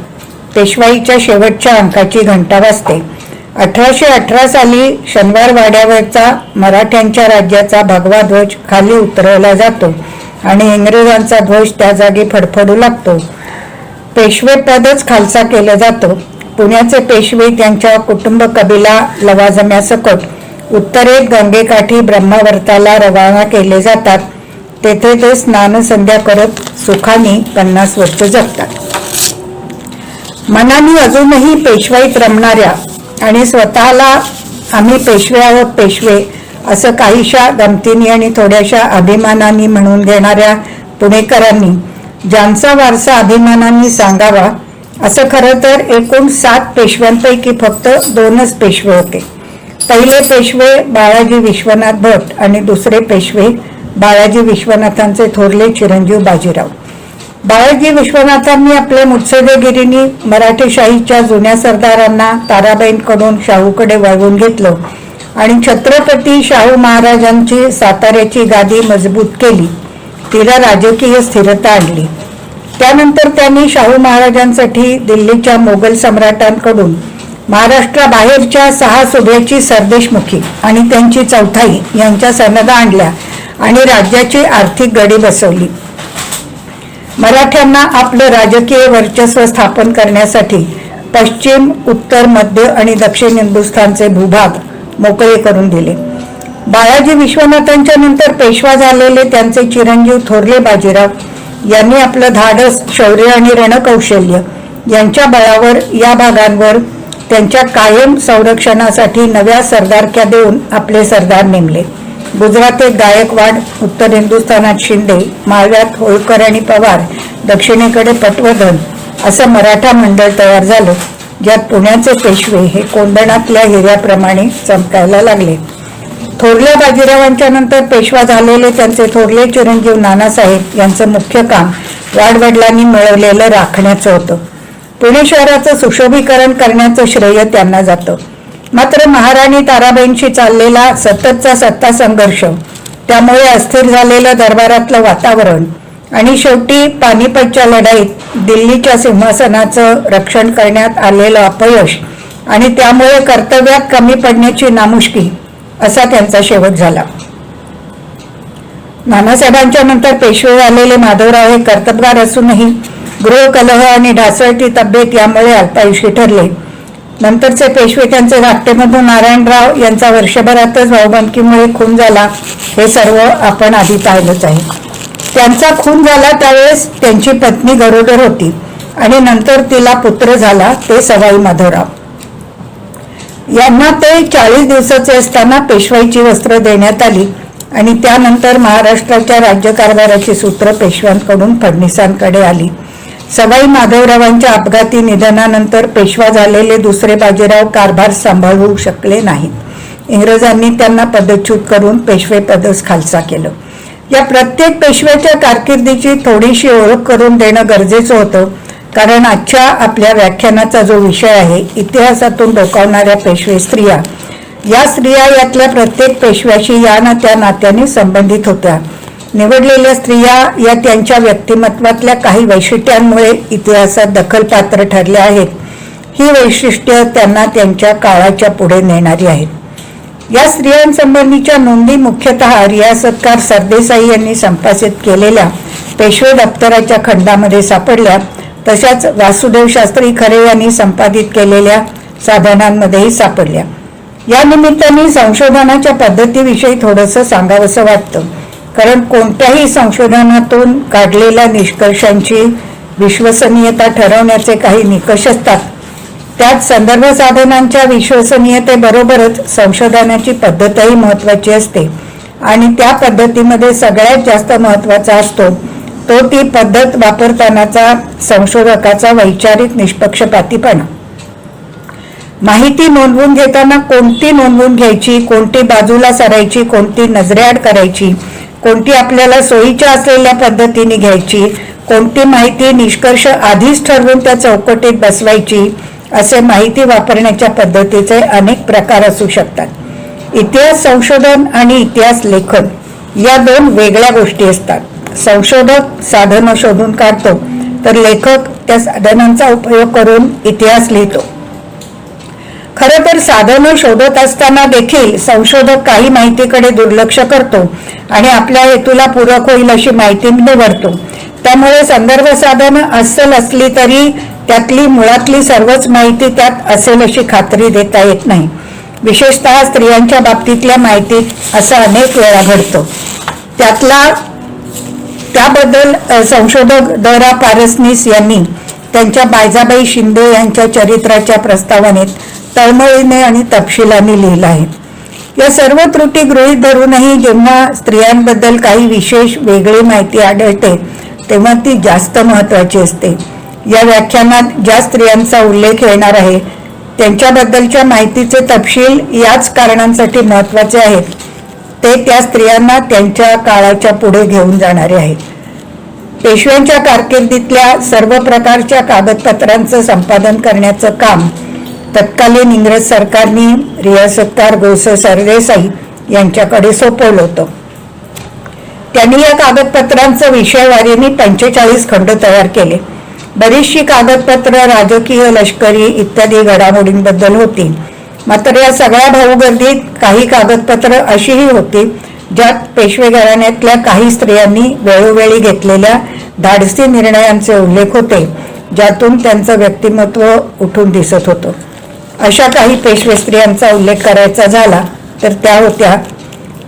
E: पेशवाईच्या शेवटच्या अंकाची घंटा वाजते. 1818 साली शनिवार वाड्यावरचा मराठ्यांच्या राज्याचा भगवा ध्वज खाली उतरवला जातो आणि इंग्रजांचा ध्वज त्या जागी फडफडू लागतो. पेशवे पदच खालसा केलं जातं. पुण्याचे पेशवे त्यांच्या कुटुंब कबिला लवाजम्यासकट उत्तरेत गंगेकाठी ब्रह्मावर्ताला रवाना केले जातात. तेथे ते स्नानसंध्या करत सुखाने 50 वर्ष जगतात. मनाने अजूनही पेशवाईत रमणाऱ्या आणि स्वतःला आम्ही पेशवे आहोत पेशवे असं काहीशा गमतीने आणि थोड्याशा अभिमानाने म्हणून घेणाऱ्या पुणेकरांनी ज्यांचा वारसा अभिमानाने सांगावा, असं खरं तर एकूण 7 पेशव्यांपैकी फक्त 2च पेशवे होते. पहिले पेशवे बाळाजी विश्वनाथ भट आणि दुसरे पेशवे बाळाजी विश्वनाथांचे थोरले चिरंजीव बाजीराव. बाळाजी विश्वनाथांनी आपल्या मुत्सद्देगिरीने मराठेशाहीच्या जुन्या सरदारांना ताराबाईंकडून शाहूकडे वळवून घेतलं आणि छत्रपती शाहू महाराजांची साताऱ्याची गादी मजबूत केली. तिला राजकीय स्थिरता आणली. त्यानंतर त्यांनी शाहू महाराजांसाठी दिल्लीच्या मोगल सम्राटांकडून महाराष्ट्राबाहेरच्या 6 सुभ्याची सरदेशमुखी आणि त्यांची चौथाई यांच्या सनदा आणल्या आणि राज्याची आर्थिक गडी बसवली. मराठ्यांना आपलं राजकीय वर्चस्व स्थापन करण्यासाठी पश्चिम, उत्तर, मध्य आणि दक्षिण हिंदुस्थानचे भूभाग मोकळे करून दिले. बाळाजी विश्वनाथांच्या नंतर पेशवा झालेले त्यांचे चिरंजीव थोरले बाजीराव यांनी आपलं धाडस, शौर्य आणि रणकौशल्य यांच्या बळावर या भागांवर त्यांच्या कायम संरक्षणासाठी नव्या सरदारक्या देऊन आपले सरदार नेमले. गुजरातेत गायकवाड, उत्तर हिंदुस्थानात शिंदे, माळव्यात होळकर आणि पवार, दक्षिणेकडे पटवर्धन असं मराठा मंडळ तयार झालं, ज्यात पुण्याचे पेशवे हे कोंदणातल्या हिऱ्याप्रमाणे चमकायला लागले. थोरल्या बाजीरावांच्या नंतर पेशवा झालेले त्यांचे थोरले चिरंजीव नानासाहेब यांचं मुख्य काम वाडवडिलांनी मिळवलेलं राखण्याचं होतं. पुणे शहराचं सुशोभीकरण करण्याचं श्रेय त्यांना जातं. मात्र महाराणी ताराबाईंशी चाललेला सततचा सत्ता संघर्ष, त्यामुळे अस्थिर झालेलं दरबारातलं वातावरण आणि शेवटी पानिपतच्या लढाईत दिल्लीच्या सिंहासनाचं रक्षण करण्यात आलेलं अपयश आणि त्यामुळे कर्तव्यात कमी पडण्याची नामुष्की असा त्यांचा शेवट झाला. नानासाहेबांच्या नंतर पेशवे झालेले माधवराव हे कर्तबगार असूनही गृहकलह आणि ढासळती तब्येत यामुळे अल्पायुषी ठरले. नंतरचे पेशवे त्यांचे धाकटेबंधू नारायणराव यांचा वर्षभरातच भाऊबंदकीमुळे खून झाला हे सर्व आपण आधी पाहिलंच आहे. त्यांचा खून झाला त्यावेळेस त्यांची पत्नी गरोदर होती आणि नंतर तिला पुत्र झाला ते सवाई माधवराव. यांना ते 40 दिवसाचे असताना पेशवाईची वस्त्र देण्यात आली आणि त्यानंतर महाराष्ट्राच्या राज्यकारभाराची सूत्र पेशव्यांकडून फडणवीसांकडे आली. सवाई माधवरावांच्या अपघाती निधनानंतर पेशवा झालेले दुसरे बाजीराव कारभार सांभाळू शकले नाहीत. इंग्रजांनी त्यांना पदच्युत करून पेशवे पदच खालसा केलं. या प्रत्येक पेशव्याच्या कारकिर्दीची थोडीशी ओळख करून देणं गरजेचं होतं, कारण आजच्या आपल्या व्याख्यानाचा जो विषय आहे इतिहासातून डोकावणाऱ्या पेशवे स्त्रिया, या स्त्रिया यातल्या प्रत्येक पेशव्याशी या ना त्या नात्याने संबंधित होत्या. निवडलेल्या स्त्रिया या त्यांच्या व्यक्तिमत्वातल्या काही वैशिष्ट्यांमुळे इतिहासात दखलपात्र ठरल्या आहेत. ही वैशिष्ट्य त्यांना त्यांच्या काळाच्या पुढे नेणारी आहेत. या स्त्रियांसंबंधीच्या नोंदी मुख्यतः रियासतकार सरदेसाई यांनी संपादित केलेल्या पेशवे दप्तराच्या खंडामध्ये सापडल्या. तशाच वासुदेव शास्त्री खरे यांनी संपादित केलेल्या साधनांमध्येही सापडल्या. या निमित्ताने संशोधनाच्या पद्धतीविषयी थोडंसं सांगावंसं वाटतं, कारण कोणत्याही संशोधनातून काढलेल्या निष्कर्षांची विश्वसनीयता ठरवण्याचे काही निकष असतात. त्यात संदर्भ साधनांच्या विश्वसनीयतेबरोबरच संशोधनाची पद्धतही महत्त्वाची असते आणि त्या पद्धतीमध्ये सगळ्यात जास्त महत्त्वाचा असतो तो ती पद्धत वापरतानाचा संशोधकाचा वैचारिक निष्पक्षपातीपणा. माहिती नोंदवून घेताना कोणती नोंदवून घ्यायची, कोणती बाजूला सरायची, कोणती नजरेआड करायची, कोणती आपल्याला सोयीच्या असलेल्या पद्धतीने घ्यायची, कोणती माहिती निष्कर्ष आधीच ठरवून त्या चौकटीत बसवायची, असे माहिती वापरण्याच्या पद्धतीचे अनेक प्रकार असू शकतात. इतिहास संशोधन आणि इतिहास लेखन या दोन वेगळ्या गोष्टी असतात. संशोधक साधनं शोधून काढतो तर लेखक त्या साधनांचा उपयोग करून इतिहास लिहितो. खरं तर साधनं शोधत असताना देखील संशोधक काही माहितीकडे दुर्लक्ष करतो आणि आपल्या हेतूला पूरक होईल अशी माहिती निवडतो. त्यामुळे संदर्भ साधनं अस्सल असली तरी त्यातली मुळातली सर्वच माहिती त्यात असेल अशी खात्री देता येत नाही. विशेषतः स्त्रियांच्या बाबतीतल्या माहितीत असं अनेक वेळा घडतं. त्याबद्दल संशोधक द रा पारसनीस यांनी त्यांच्या बायजाबाई शिंदे यांच्या चरित्राच्या प्रस्तावनेत तळमळीने आणि तपशिलाने लिहिलं आहे. या सर्व त्रुटी गृहीत धरूनही जेव्हा स्त्रियांबद्दल काही विशेष वेगळी माहिती आढळते तेव्हा ती जास्त महत्त्वाची असते. या व्याख्यानात ज्या स्त्रियांचा उल्लेख येणार आहे त्यांच्याबद्दलच्या माहितीचे तपशील याच कारणांसाठी महत्त्वाचे आहेत. ते त्या स्त्रियांना त्यांच्या काळाच्या पुढे घेऊन जाणारे आहेत. पेशव्यांच्या कारकिर्दीतल्या सर्व प्रकारच्या कागदपत्रांचं संपादन करण्याचं काम तत्कालीन इंग्रज सरकारने रियासतकार गोस सरदेसाई यांच्याकडे सोपवलं होतं. त्यांनी या कागदपत्रांचं विषयवारीने 45 खंड तयार केले. बरीचशी कागदपत्र राजकीय, लष्करी इत्यादी घडामोडींबद्दल होती. मात्र या सगळ्या भाऊगर्दीत काही कागदपत्र अशीही होती ज्यात पेशवे घराण्यातल्या काही स्त्रियांनी वेळोवेळी घेतलेल्या धाडसी निर्णयांचे उल्लेख होते, ज्यातून त्यांचं व्यक्तिमत्व उठून दिसत होतं. अशा काही पेशवे स्त्रियांचा उल्लेख करायचा झाला तर त्या होत्या: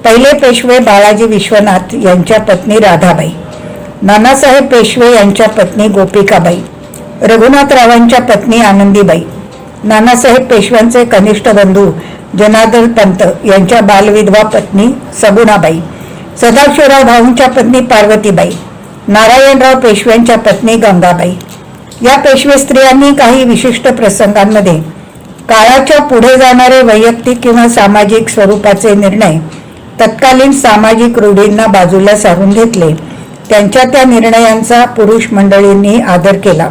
E: पहिले पेशवे बाळाजी विश्वनाथ यांच्या पत्नी राधाबाई, नानासाहेब पेशवे यांच्या पत्नी गोपिकाबाई, रघुनाथरावांच्या पत्नी आनंदीबाई, नानासाहेब पेशव्यांचे कनिष्ठ बंधू जनार्दन पंत यांच्या बालविधवा पत्नी सगुणाबाई, सदाशिवराव भाऊंच्या पत्नी पार्वतीबाई, नारायणराव पेशव्यांच्या पत्नी गंगाबाई. या पेशवे स्त्रियांनी काही विशिष्ट प्रसंगांमध्ये काळाच्या पुढे जाणारे वैयक्तिक किंवा सामाजिक स्वरूपाचे निर्णय तत्कालीन सामाजिक रूढींना बाजूला सारून घेतले. त्यांच्या त्या निर्णयांचा पुरुष मंडळींनी आदर केला,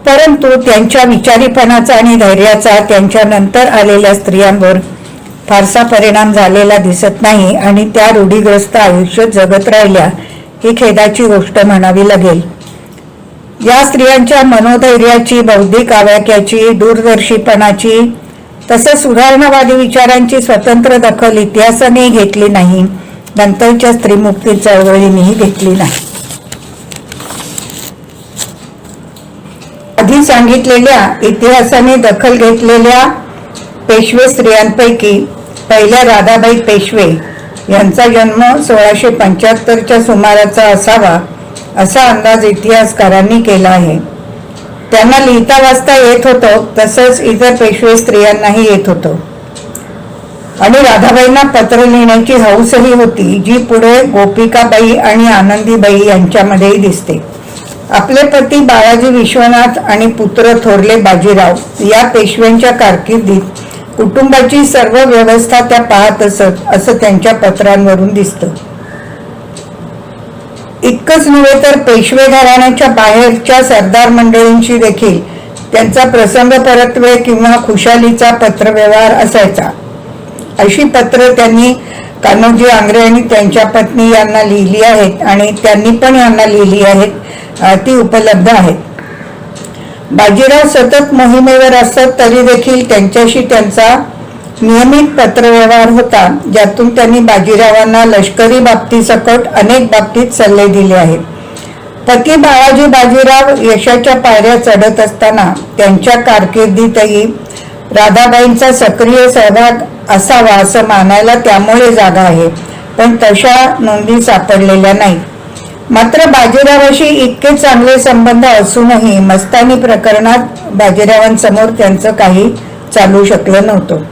E: परंतु त्यांच्या विचारीपणाचा आणि धैर्याचा त्यांच्या नंतर आलेल्या स्त्रियांवर फारसा परिणाम झालेला दिसत नाही आणि त्या रूढीग्रस्त आयुष्य जगत राहिल्या ही खेदाची गोष्ट म्हणावी लागेल. या स्त्रियांच्या मनोधैर्याची, बौद्धिक आवाक्याची, दूरदर्शीपणाची तसेच सुधारणावादी विचारांची स्वतंत्र दखल इतिहासाने घेतली नाही, नंतरच्या स्त्रीमुक्ती चळवळीनेही घेतली नाही. आधी सांगितलेल्या इतिहासाने दखल घेतलेल्या पेशवे स्त्रियांपैकी पहिल्या राधाबाई पेशवे यांचा जन्म 1675च्या सुमाराचा असावा असा अंदाज इतिहासकारांनी केला आहे. त्यांना लिहिता वाचता येत होतं, तसंच इतर पेशवे स्त्रियांनाही येत होतं. आणि राधाबाईंना पत्र लिहिण्याची हौसही होती, जी पुढे गोपिकाबाई आणि आनंदीबाई यांच्यामध्येही दिसते. आपले पती बाळाजी विश्वनाथ आणि पुत्र थोरले बाजीराव या पेशव्यांच्या कारकिर्दीत कुटुंबाची सर्व व्यवस्था त्या पाहत असत असं त्यांच्या पत्रांवरून दिसतं. इतकंच नव्हे तर पेशवे घराण्याच्या बाहेरच्या सरदार मंडळींशी देखील त्यांचा प्रसंग परत्वे किंवा खुशालीचा पत्रव्यवहार असायचा. अशी पत्र त्यांनी कान्होजी आंग्रे आणि त्यांच्या पत्नी यांना लिहिली आहेत आणि त्यांनी पण यांना लिहिली आहेत, ती उपलब्ध आहेत. बाजीराव सतत मोहिमेवर असत तरी देखील त्यांच्याशी त्यांचा नियमित पत्रव्यवहार होता, ज्यातून त्यांनी बाजीरावांना लष्करी बाबतीसकट अनेक बाबतीत सल्ले दिले आहेत. पती बाळाजी बाजीराव यशाच्या पायऱ्या चढत असताना त्यांच्या कारकिर्दीतही राधाबाईंचा सक्रिय सहभाग असावा असं मानायला त्यामुळे जागा आहे, पण तशा नोंदी सापडलेल्या नाहीत. मात्र बाजीरावाशी इतके चांगले संबंध असूनही मस्तानी प्रकरणात बाजीरावांसमोर त्यांचं काही चालू शकलं नव्हतं.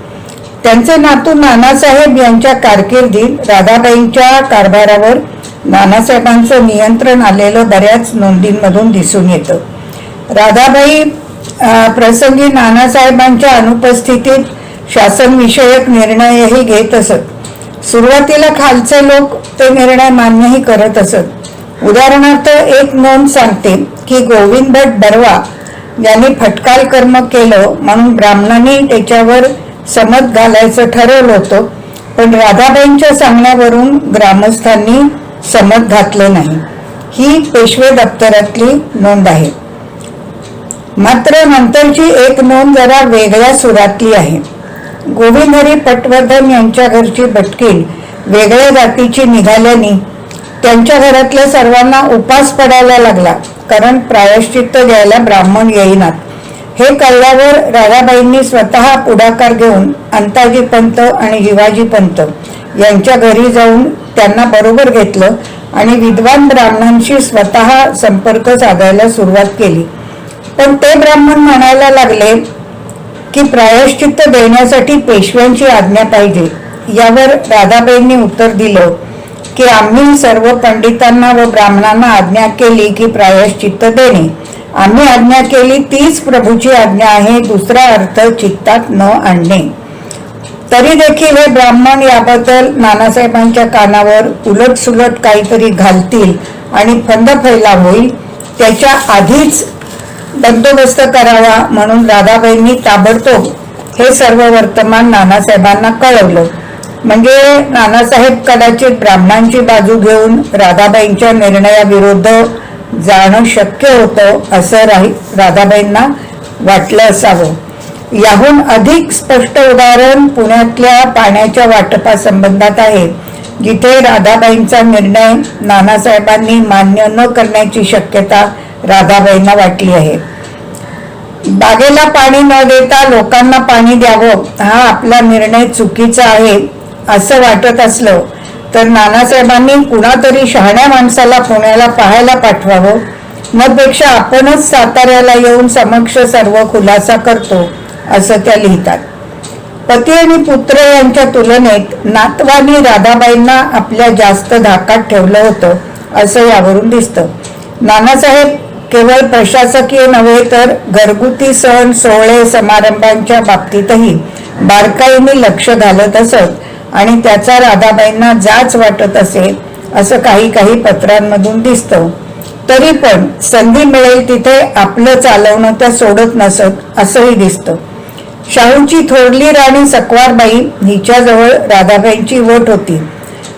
E: त्यांचे नातू नानासाहेब यांच्या कारकिर्दीत राधाबाईंच्या कारभारावर नानासाहेबांचं नियंत्रण आलेलं बऱ्याच नोंदींमधून दिसून येतं. राधाबाई प्रसंगी नानासाहेबांच्या अनुपस्थितीत शासनविषयक निर्णयही घेत असत. सुरुवातीला खालचे लोक ते निर्णय मान्यही करत असत. उदाहरणार्थ एक नोंद सांगते की गोविंद भट बर्वा यांनी फटकाल कर्म केलं म्हणून ब्राह्मणांनी त्याच्यावर समत घालायचं ठरवलं होतं, पण राधाबाईंच्या सांगण्यावरून ग्रामस्थांनी समत घातले नाही. ही पेशवे दप्तरातली नोंद आहे. मात्र नंतरची एक नोंद जरा वेगळ्या सुरातली आहे. गोविंद हरी पटवर्धन यांच्या घरची बटकीण वेगळ्या जातीची निघाल्याने त्यांच्या घरातल्या सर्वांना उपास पडायला लागला, कारण प्रायश्चित्त द्यायला ब्राह्मण येईनात. हे कळल्यावर राधाबाईंनी स्वतः पुढाकार घेऊन अंताजी पंत आणि जिवाजी पंत यांच्या घरी जाऊन त्यांना बरोबर घेतलं आणि विद्वान ब्राह्मणांशी स्वतः संपर्क साधायला सुरुवात केली. पण ते ब्राह्मण म्हणायला लागले की प्रायश्चित्त देण्यासाठी पेशव्यांची आज्ञा पाहिजे. यावर राधाबाईंनी उत्तर दिलं की आम्ही सर्व पंडितांना व ब्राह्मणांना आज्ञा केली की प्रायश्चित्त देणे. आम्ही आज्ञा केली तीच प्रभूची आज्ञा आहे, दुसरा अर्थ चित्तात न आणणे. तरी देखील हे ब्राह्मण याबद्दल नानासाहेबांच्या कानावर उलट सुलट काहीतरी घालतील आणि फंद फैलाव होईल, त्याच्या आधीच बंदोबस्त करावा म्हणून राधाबाईंनी ताबडतोब हे सर्व वर्तमान नानासाहेबांना कळवलं. म्हणजे नानासाहेब कदाचित ब्राह्मणांची बाजू घेऊन राधाबाईंच्या निर्णयाविरुद्ध जाणं शक्य होतं असं राधाबाईंना वाटलं असावं. याहून अधिक स्पष्ट उदाहरण पुण्यातल्या पाण्याच्या वाटपासंबंधात आहे, जिथे राधाबाईंचा निर्णय नानासाहेबांनी मान्य न करण्याची शक्यता राधाबाईंना वाटली आहे. बागेला पाणी न देता लोकांना पाणी द्यावं हा आपला निर्णय चुकीचा आहे असं वाटत असलं तर नानासाहेबांनी कुणातरी शहाण्या माणसाला पुण्याला पाहायला पाठवावं, नपेक्षा आपणच साताऱ्याला येऊन समक्ष सर्व खुलासा करतो असं त्या लिहितात. पती आणि पुत्र यांच्या तुलनेत नातवानी राधाबाईंना आपल्या जास्त धाकात ठेवलं होतं असं यावरून दिसतं. नानासाहेब केवळ प्रशासकीय नव्हे तर घरगुती सण सोहळे समारंभांच्या बाबतीतही बारकाईने लक्ष घालत असत आणि त्याचा राधाबाईंना जाच वाटत असेल असं काही काही पत्रांमधून दिसतं. तरी पण संधी मिळेल तिथे आपलं चालवणं त्या सोडत नसत असंही दिसतं. शाहूची थोरली राणी सकवारबाई हिच्याजवळ राधाबाईंची वट होती.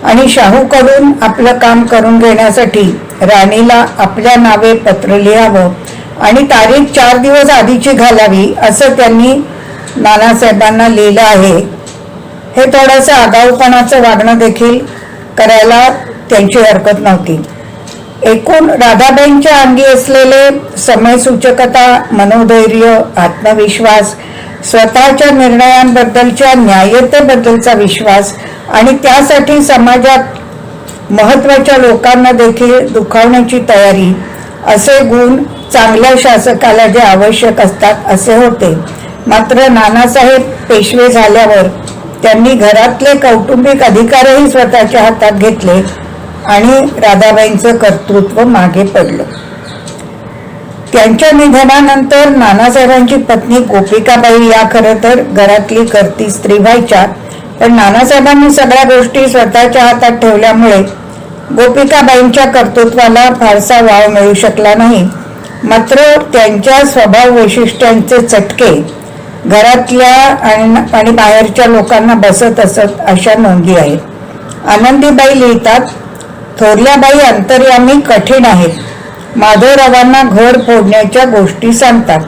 E: आणि शाहूकडून आपलं काम करून घेण्यासाठी राणीला आपल्या नावे पत्र लिहावं आणि तारीख 4 दिवस आधीची घालावी असं त्यांनी नानासाहेबांना लिहिलं आहे. हे थोडंसं आगाऊपणाचं वागणं देखील करायला त्यांची हरकत नव्हती. एकूण राधाबाईंच्या अंगी असलेले समयसूचकता, मनोधैर्य, आत्मविश्वास, स्वतःच्या निर्णयांबद्दलच्या न्याय्यतेबद्दलचा विश्वास आणि त्यासाठी समाजात महत्त्वाच्या लोकांना देखील दुखावण्याची तयारी, असे गुण चांगल्या शासकाला जे आवश्यक असतात असे होते. मात्र नानासाहेब पेशवे झाल्यावर त्यांनी घरातले कौटुंबिक अधिकारही स्वतःच्या हातात घेतले आणि राधाबाईंचं कर्तृत्व मागे पडलं. त्यांच्या निधनानंतर नानासाहेबांची पत्नी गोपिकाबाई या खरं तर घरातली कर्ती स्त्री व्हायच्या, पण नानासाहेबांनी सगळ्या गोष्टी स्वतःच्या हातात ठेवल्यामुळे गोपिकाबाईंच्या कर्तृत्वाला फारसा वाव मिळू शकला नाही. मात्र त्यांच्या स्वभाव वैशिष्ट्यांचे चटके घरातल्या आणि बाहेरच्या लोकांना बसत असत अशा नोंदी आहेत. आनंदीबाई लिहितात, थोरल्या बाई अंतर्यामी कठीण आहेत. माधवरावांना घर फोडण्याच्या गोष्टी सांगतात.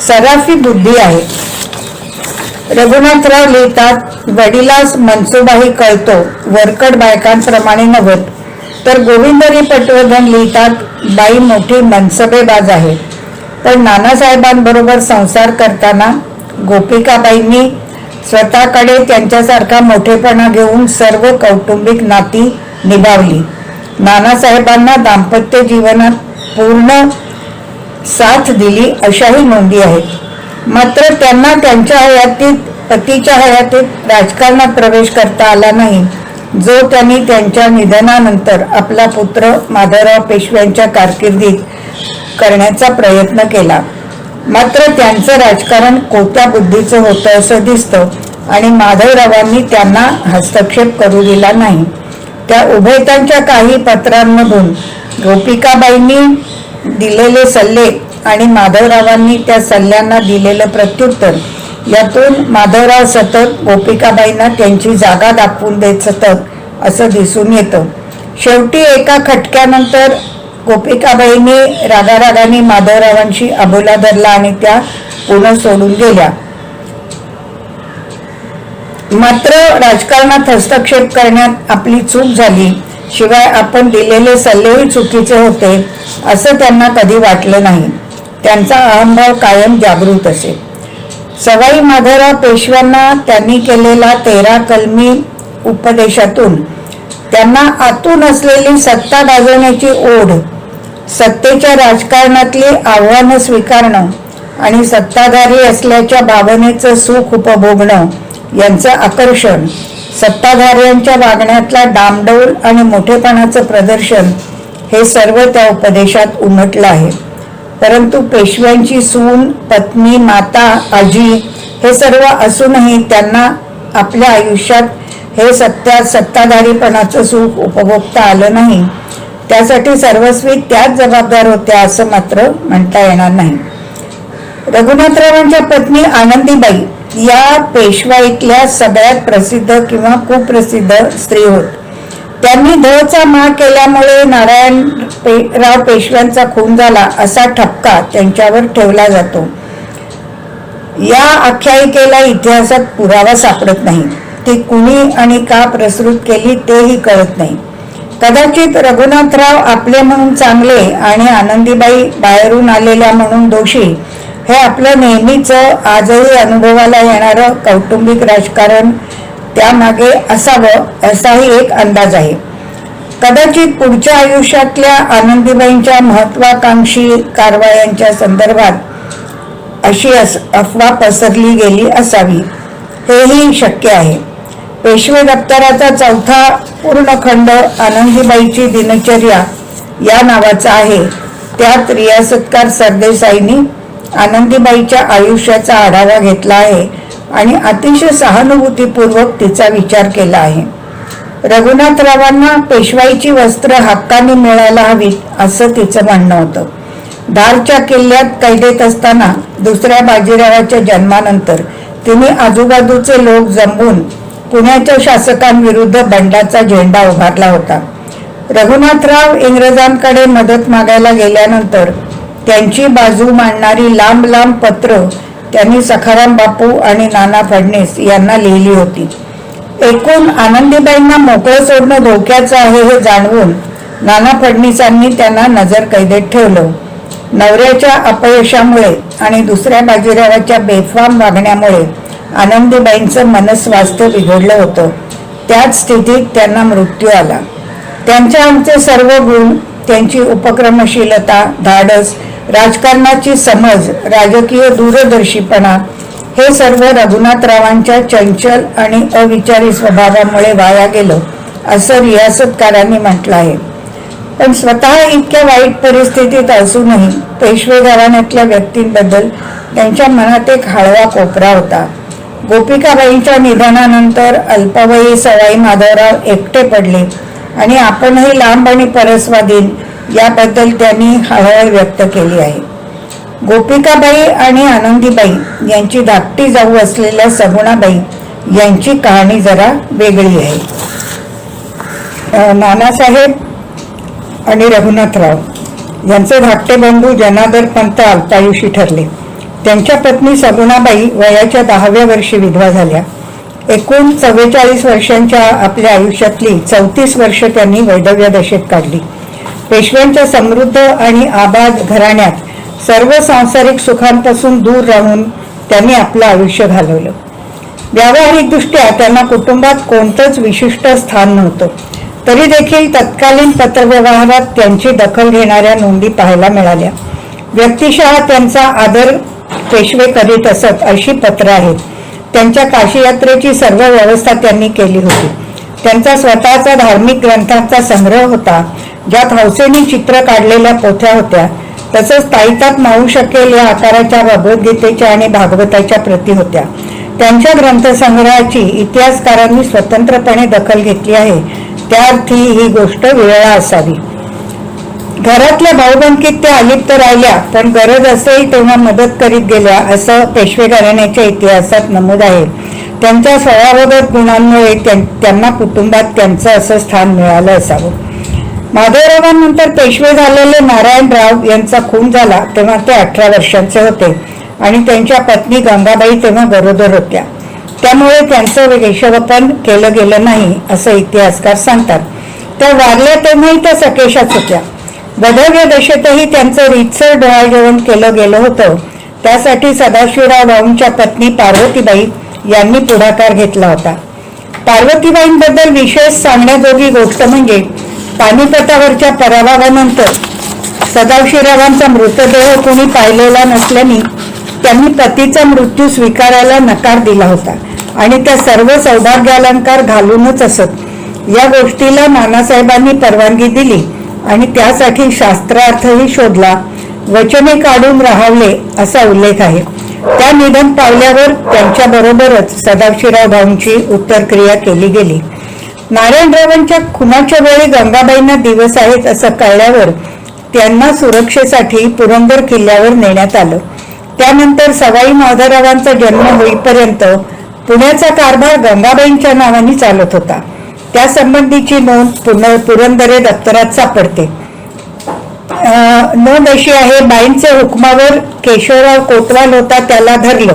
E: सराफी बुद्धी आहे. रघुनाथराव लिहितात, वडिलास मनसुबाही कळतो, वरकड बायकांप्रमाणे नव्हत. तर गोविंदरी पटवर्धन लिहितात, बाई मोठी मनसबेबाज आहे. पण नानासाहेबांबरोबर संसार करताना गोपिकाबाईंनी स्वतःकडे त्यांच्यासारखा मोठेपणा घेऊन सर्व कौटुंबिक नाती निभावली. नानासाहेबांना दाम्पत्य जीवनात पूर्ण साथ दिली अशाही नोंदी आहेत. मात्र त्यांना त्यांच्या हयातीत, पतीच्या हयातीत राजकारणात प्रवेश करता आला नाही, जो त्यांनी त्यांच्या निधनानंतर आपला पुत्र माधवराव पेशव्यांच्या कारकिर्दीत करण्याचा प्रयत्न केला. मात्र त्यांचं राजकारण कोत्या बुद्धीचं होतं असं दिसतं आणि माधवरावांनी त्यांना हस्तक्षेप करू दिला नाही. त्या उभयतांच्या काही पत्रांमधून गोपिकाबाईंनी दिलेले सल्ले आणि माधवरावांनी त्या सल्ल्यांना दिलेलं प्रत्युत्तर, यातून माधवराव सतत गोपिकाबाईंना त्यांची जागा दाखवून देत सतत असं दिसून येतं. शेवटी एका खटक्यानंतर गोपिकाबाईंनी रागारागाने माधवरावांशी अबोला धरला आणि त्या पुन्हा सोडून गेल्या. मात्र राजकारणात हस्तक्षेप करण्यात आपली चूक झाली, शिवाय आपण दिलेले सल्लेही चुकीचे होते असं त्यांना कधी वाटलं नाही. त्यांचा अहंभाव कायम जागृत असे. सवाई माधवराव पेशव्यांना त्यांनी केलेला 13 कलमी उपदेशातून त्यांना आतून असलेली सत्ता गाजवण्याची ओढ, सत्तेच्या राजकारणातली आव्हानं स्वीकारणं आणि सत्ताधारी असल्याच्या भावनेचं सुख उपभोगणं यांचं आकर्षण, सत्ताधाऱ्यांच्या वागण्यातला डामडौल आणि मोठेपणाचं प्रदर्शन, हे सर्व त्या उपदेशात उमटलं आहे. परंतु पेशव्यांची सून, पत्नी, माता, आजी हे सर्व असूनही त्यांना आपल्या आयुष्यात हे सत्ताधारीपणाचं सुख उपभोगता आलं नाही. त्यासाठी सर्वस्वी त्याच जबाबदार होत्या असं मात्र म्हणता येणार नाही. रघुनाथरावांच्या पत्नी आनंदीबाई या पेशवाईतल्या सगळ्यात प्रसिद्ध किंवा कुप्रसिद्ध स्त्री होत. त्यांनी धचा मार केल्यामुळे नारायणराव पेशव्यांचा खून झाला असा ठपका त्यांच्यावर ठेवला जातो. या आख्यायिकेला इतिहासात पुरावा सापडत नाही. ती कुणी आणि का प्रसृत केली तेही कळत नाही. कदाचित रघुनाथराव आपले म्हणून चांगले आणि आनंदीबाई बाहेरून आलेल्या म्हणून दोषी, हे आपलं नेहमीचं आजही अनुभवाला येणारं कौटुंबिक राजकारण त्यामागे असावं असाही एक अंदाज आहे. कदाचित पुढच्या आयुष्यातल्या आनंदीबाईंच्या महत्वाकांक्षी कारवायांच्या संदर्भात अशी अफवा पसरली गेली असावी, हेही शक्य आहे. पेशवे दप्तराचा 4था पूर्ण खंड आनंदीबाईची दिनचर्या या नावाचा आहे. त्यात रियासतकार सरदेसाईंनी आनंदीबाईच्या आयुष्याचा आढावा घेतला आहे आणि अतिशय सहानुभूतीपूर्वक तिचा विचार केला आहे. रघुनाथरावांना पेशवाईची वस्त्र हक्काने मिळायला हवीत असं तिचं म्हणणं होतं. धारच्या किल्ल्यात कैदेत असताना दुसऱ्या बाजीरावाच्या जन्मानंतर तिने आजूबाजूचे लोक जमवून पुण्याच्या शासकांविरुद्ध बंडाचा झेंडा उभारला होता. रघुनाथराव इंग्रजांकडे मदत मागायला गेल्यानंतर त्यांची बाजू मांडणारी लांब लांब पत्र त्यांनी सखाराम बापू आणि नाना फडणीस यांना लिहिली होती. एकूण आनंदीबाईंना मोकळं सोडणं धोक्याचं आहे हे जाणवून नाना फडणीसांनी त्यांना नजरकैदेत ठेवलं. नवऱ्याच्या अपयशामुळे आणि दुसऱ्या बाजीरावाच्या बेफाम वागण्यामुळे आनंदीबाईंचं मनस्वास्थ्य बिघडलं होतं. त्याच स्थितीत त्यांना मृत्यू आला. त्यांच्या आमचे सर्व गुण, त्यांची उपक्रमशीलता, धाडस, राजकारणाची समज, राजकीय दूरदर्शीपणा हे सर्व रघुनाथरावांच्या चंचल आणि अविचारी स्वभावामुळे वाया गेलं असं रियासतकारांनी म्हटलं आहे. पण स्वतः इतक्या वाईट परिस्थितीत असूनही पेशवे घराण्यातल्या व्यक्तींबद्दल त्यांच्या मनात एक हळवा कोपरा होता. गोपिकाबाईंच्या निधनानंतर अल्पवयी सवाई माधवराव एकटे पडले आणि आपणही लांब आणि परस्वाधीन याबद्दल त्यांनी हळहळ व्यक्त केली आहे. गोपिकाबाई आणि आनंदीबाई यांची धाकटी जाऊ असलेल्या सगुणाबाई यांची कहाणी जरा वेगळी आहे. नानासाहेब आणि रघुनाथराव यांचे धाकटे बंधू जनार्दन पंत अल्पायुषी ठरले. त्यांच्या पत्नी सगुणाबाई वयाच्या 10व्या वर्षी विधवा झाल्या. एकूण 44 वर्षांच्या आपल्या आयुष्यातली 34 वर्ष त्यांनी वैधव्य दशेत काढली. पेशव्यांच्या समृद्ध आणि आबाद घराण्यात सर्व सांसारिक सुखांपासून दूर राहून त्यांनी आपलं आयुष्य घालवलं. व्यावहारिकदृष्ट्या त्यांना कुटुंबात कोणतंच विशिष्ट स्थान नव्हतं. तरी देखील तत्कालीन पत्रव्यवहारात त्यांची दखल घेणाऱ्या नोंदी पाहायला मिळाल्या. व्यक्तिशः त्यांचा आदर पेशवे करीत असत अशी पत्र आहेत. त्यांच्या काशी यात्रेची सर्व व्यवस्था त्यांनी केली होती. त्यांचा स्वतःचा धार्मिक ग्रंथांचा संग्रह होता, ज्यात हौसेनी चित्र काढलेल्या पोथ्या होत्या. तसंच ताईतात मावू शकेल या आकाराच्या भगवद्गीतेच्या आणि भागवताच्या प्रती होत्या. त्यांच्या ग्रंथसंग्रहाची इतिहासकारांनी स्वतंत्रपणे दखल घेतली आहे. त्या अर्थी ही गोष्ट विरळा असावी. घरातल्या भाऊबंदकीत त्या अलिप्त राहिल्या, पण गरज असेल तेव्हा मदत करीत गेल्या असं पेशवे घराण्याच्या इतिहासात नमूद आहे. त्यांच्या स्वभावगत गुणांमुळे त्यांना कुटुंबात त्यांचं असं स्थान मिळालं असावं. माधवरावांनंतर पेशवे झालेले नारायणराव यांचा खून झाला तेव्हा ते 18 वर्षांचे होते आणि त्यांच्या पत्नी गंगाबाई तेव्हा गरोदर होत्या. त्यामुळे त्यांचं केशवपन केलं गेलं नाही असं इतिहासकार सांगतात. त्या वारल्या तेव्हाही त्या सकेशाच होत्या. वैधव्य दशेतही त्यांचं रीतसर डोहाळजेवण केलं गेलं होतं. त्यासाठी सदाशिवराव भाऊंच्या पत्नी पार्वतीबाई यांनी पुढाकार घेतला होता. पार्वतीबाईंबद्दल विशेष सांगण्याजोगी गोष्ट म्हणजे पानिपतावरच्या पराभवानंतर सदाशिवरावांचा मृतदेह कोणी पाहिलेला नसल्याने त्यांनी पतीचा मृत्यू स्वीकारायला नकार दिला होता आणि त्या सर्व सौभाग्यालंकार घालूनच असत. या गोष्टीला नानासाहेबांनी परवानगी दिली आणि त्यासाठी शास्त्रार्थही शोधला. वचने काढून राहावले असा उल्लेख आहे. त्या निधन पावल्यावर त्यांच्याबरोबरच सदाशिवराव भाऊंची उत्तरक्रिया केली गेली. नारायणरावांच्या खुनाच्या वेळी गंगाबाईंना दिवस आहेत असं कळल्यावर त्यांना सुरक्षेसाठी पुरंदर किल्ल्यावर नेण्यात आलं. त्यानंतर सवाई माधवरावांचा जन्म होईपर्यंत पुण्याचा कारभार गंगाबाईंच्या नावाने चालत होता. त्यासंबंधीची नोंद पुरंदरे दप्तरात सापडते. नोंद अशी आहे, बाईंच्या हुकमावर केशवराव कोतवाल होता, त्याला धरलं.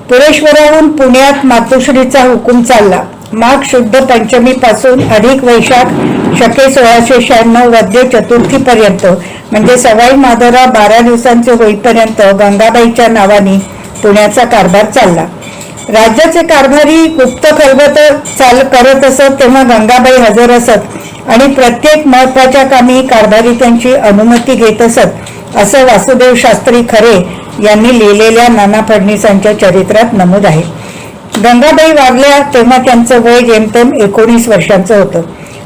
E: पुरेश्वराहून पुण्यात मातोश्रीचा हुकूम चालला. माघ शुद्ध पंचमी पासून अधिक वैशाख शके 1696 वद्य चतुर्थीपर्यंत म्हणजे सवाई माधवराव 12 दिवसांचे होईपर्यंत गंगाबाईच्या नावाने पुण्याचा कारभार चालला. राज्याचे कारभारी गुप्त खलबत करत असत तेव्हा गंगाबाई हजर असत आणि प्रत्येक महत्वाच्या कामी कारभारी त्यांची अनुमती घेत असत असं वासुदेव शास्त्री खरे यांनी लिहिलेल्या नाना फडणीसांच्या चरित्रात नमूद आहे. गंगाबाई वारल्या तेव्हा त्यांचं वय जेमतेम 19 वर्षांचं होतं.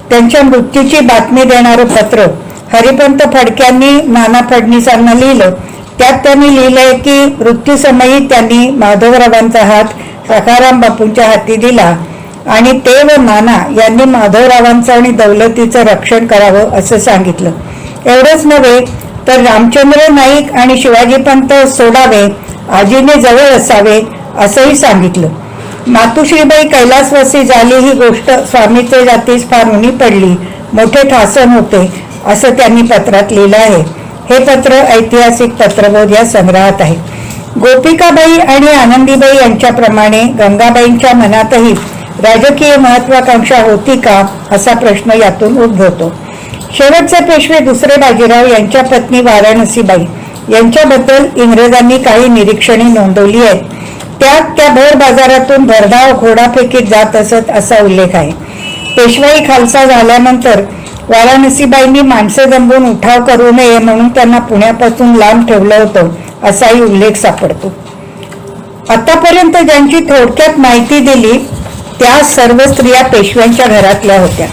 E: त्यांच्या मृत्यूची बातमी देणारं पत्र हरिपंत फडक्यांनी नाना फडणीसांना लिहिलं. त्यात त्यांनी लिहिलंय की मृत्यूसमयी त्यांनी माधवरावांचा हात सखाराम बापूंच्या हाती दिला आणि ते व नाना यांनी माधवरावांचं आणि दौलतीचं रक्षण करावं असं सांगितलं. एवढंच नव्हे तर रामचंद्र नाईक आणि शिवाजीपंत सोडावे, आजीने जवळ असावे असंही सांगितलं. मातुश्रीबाई कैलासवासी झाली ही गोष्ट स्वामीचे जातीस फार उणी पडली, मोठे ठासन होते, असं त्यांनी पत्रात लिहिलं आहे. हे पत्र ऐतिहासिक पत्रबोध या संग्रहात आहे. गोपिकाबाई आणि आनंदीबाई यांच्याप्रमाणे गंगाबाईंच्या मनातही राजकीय महत्वाकांक्षा होती का, असा प्रश्न यातून उद्भवतो. शेवटचे पेशवे दुसरे बाजीराव यांच्या पत्नी वाराणसीबाई यांच्याबद्दल इंग्रजांनी काही निरीक्षणे नोंदवली आहेत. त्यात त्या भर बाजारातून भरधाव घोडाफेकीत जात असत असा उल्लेख आहे. पेशवाई खालसा झाल्यानंतर वाराणसीबाईंनी माणसे जमवून उठाव करू नये म्हणून त्यांना पुण्यापासून लांब ठेवलं होतं, असाही उल्लेख सापडतो. आतापर्यंत ज्यांची थोडक्यात माहिती दिली त्या सर्व स्त्रिया पेशव्यांच्या घरातल्या होत्या.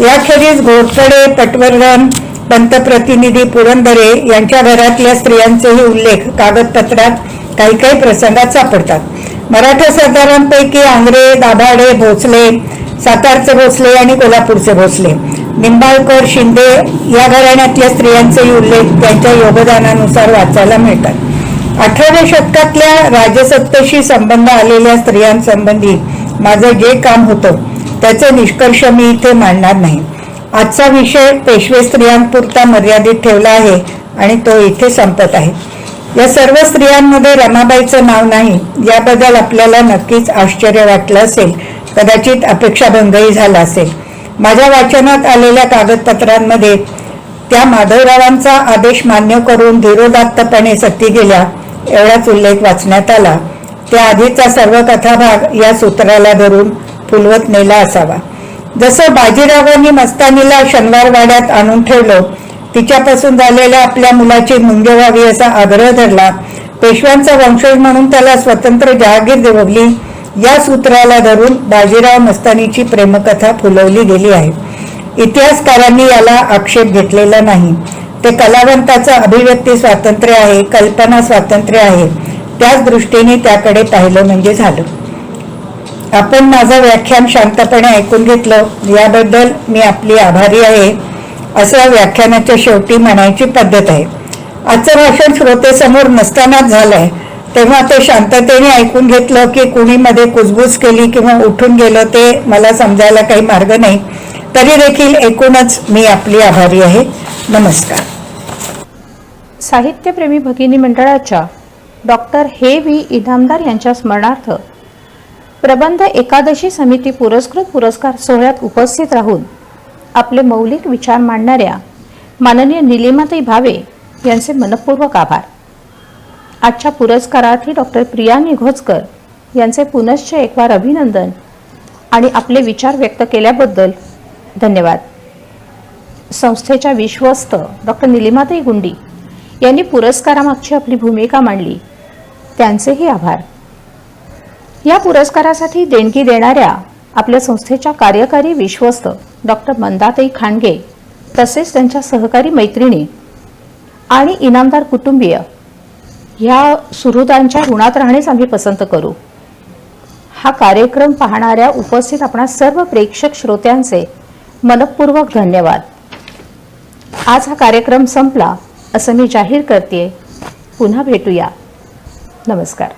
E: याखेरीज घोरपडे, पटवर्धन, पंतप्रतिनिधी पुरंदरे यांच्या घरातल्या स्त्रियांचेही उल्लेख कागदपत्रात काही काही प्रसंगात सापडतात. मराठा सरदारांपैकी आंग्रे, दाभाडे, भोसले, सातारचे भोसले आणि कोल्हापूरचे भोसले, निंबाळकर, शिंदे या घराण्यातल्या स्त्रियांचेही उल्लेख त्यांच्या योगदानानुसार वाचायला मिळतात. 18व्या शतकातल्या राजसत्तेशी संबंध आलेल्या स्त्रियांसंबंधी माझं जे काम होतं त्याचे निष्कर्ष मी इथे मांडणार नाही. आजचा विषय पेशवे स्त्रियांपुरता मर्यादित ठेवला आहे आणि तो इथे संपत आहे. या सर्व स्त्रियांमध्ये रमाबाईचं नाव नाही याबद्दल आपल्याला नक्कीच आश्चर्य वाटलं असेल, कदाचित अपेक्षाभंगही झाला असेल. माझ्या वाचनात आलेल्या कागदपत्रांमध्ये त्या माधवरावांचा आदेश मान्य करून धीरोदात्तपणे सती गेल्या एवढाच उल्लेख वाचण्यात आला. त्या आधीचा सर्व कथाभाग या सूत्राला धरून फुलवत नेला असावा. जसं बाजीरावांनी मस्तानीला शनिवारवाड्यात आणून ठेवलं, तिच्यापासून झालेल्या आपल्या मुलाची मुंज व्हावी असा आग्रह धरला, पेशव्यांचा वंशज म्हणून त्याला स्वतंत्र जहागीर दिवली, या सूत्राला धरून बाजीराव मस्तानीची प्रेमकथा फुलवली गेली आहे. इतिहासकारांनी याला आक्षेप घेतलेला नाही. ते कलावंताचं अभिव्यक्ती स्वातंत्र्य आहे, कल्पना स्वातंत्र्य आहे, त्याच दृष्टीने त्याकडे पाहिलं म्हणजे झालं. आपण माझं व्याख्यान शांतपणे ऐकून घेतलं याबद्दल मी आपली आभारी आहे, असं व्याख्यानाच्या शेवटी म्हणायची पद्धत आहे. आजचं भाषण श्रोतेसमोर नसतानाच झालंय, तेव्हा ते शांततेने ऐकून घेतलं की कुणी मध्ये कुजबूज केली किंवा उठून गेलं ते मला समजायला काही मार्ग नाही. तरी देखील एकूणच मी आपली आभारी आहे. नमस्कार.
A: साहित्यप्रेमी भगिनी मंडळाच्या डॉक्टर हे व्ही इनामदार यांच्या स्मरणार्थ प्रबंध एकादशी समिती पुरस्कृत पुरस्कार सोहळ्यात उपस्थित राहून आपले मौलिक विचार मांडणाऱ्या माननीय निलिमाताई भावे यांचे मनपूर्वक आभार. आजच्या पुरस्कारार्थी डॉक्टर प्रिया निघोजकर यांचे पुनश्च एकवार अभिनंदन आणि आपले विचार व्यक्त केल्याबद्दल धन्यवाद. संस्थेच्या विश्वस्त डॉक्टर निलिमाताई गुंडी यांनी पुरस्कारामागची आपली भूमिका मांडली, त्यांचेही आभार. या पुरस्कारासाठी देणगी देणाऱ्या आपल्या संस्थेच्या कार्यकारी विश्वस्त डॉक्टर मंदाताई खांडगे तसेच त्यांच्या सहकारी मैत्रिणी आणि इनामदार कुटुंबीय ह्या सुहृदांच्या ऋणात राहणेच आम्ही पसंत करू. हा कार्यक्रम पाहणाऱ्या उपस्थित आपणा सर्व प्रेक्षक श्रोत्यांचे मनपूर्वक धन्यवाद. आज हा कार्यक्रम संपला असं मी जाहीर करते. पुन्हा भेटूया. नमस्कार.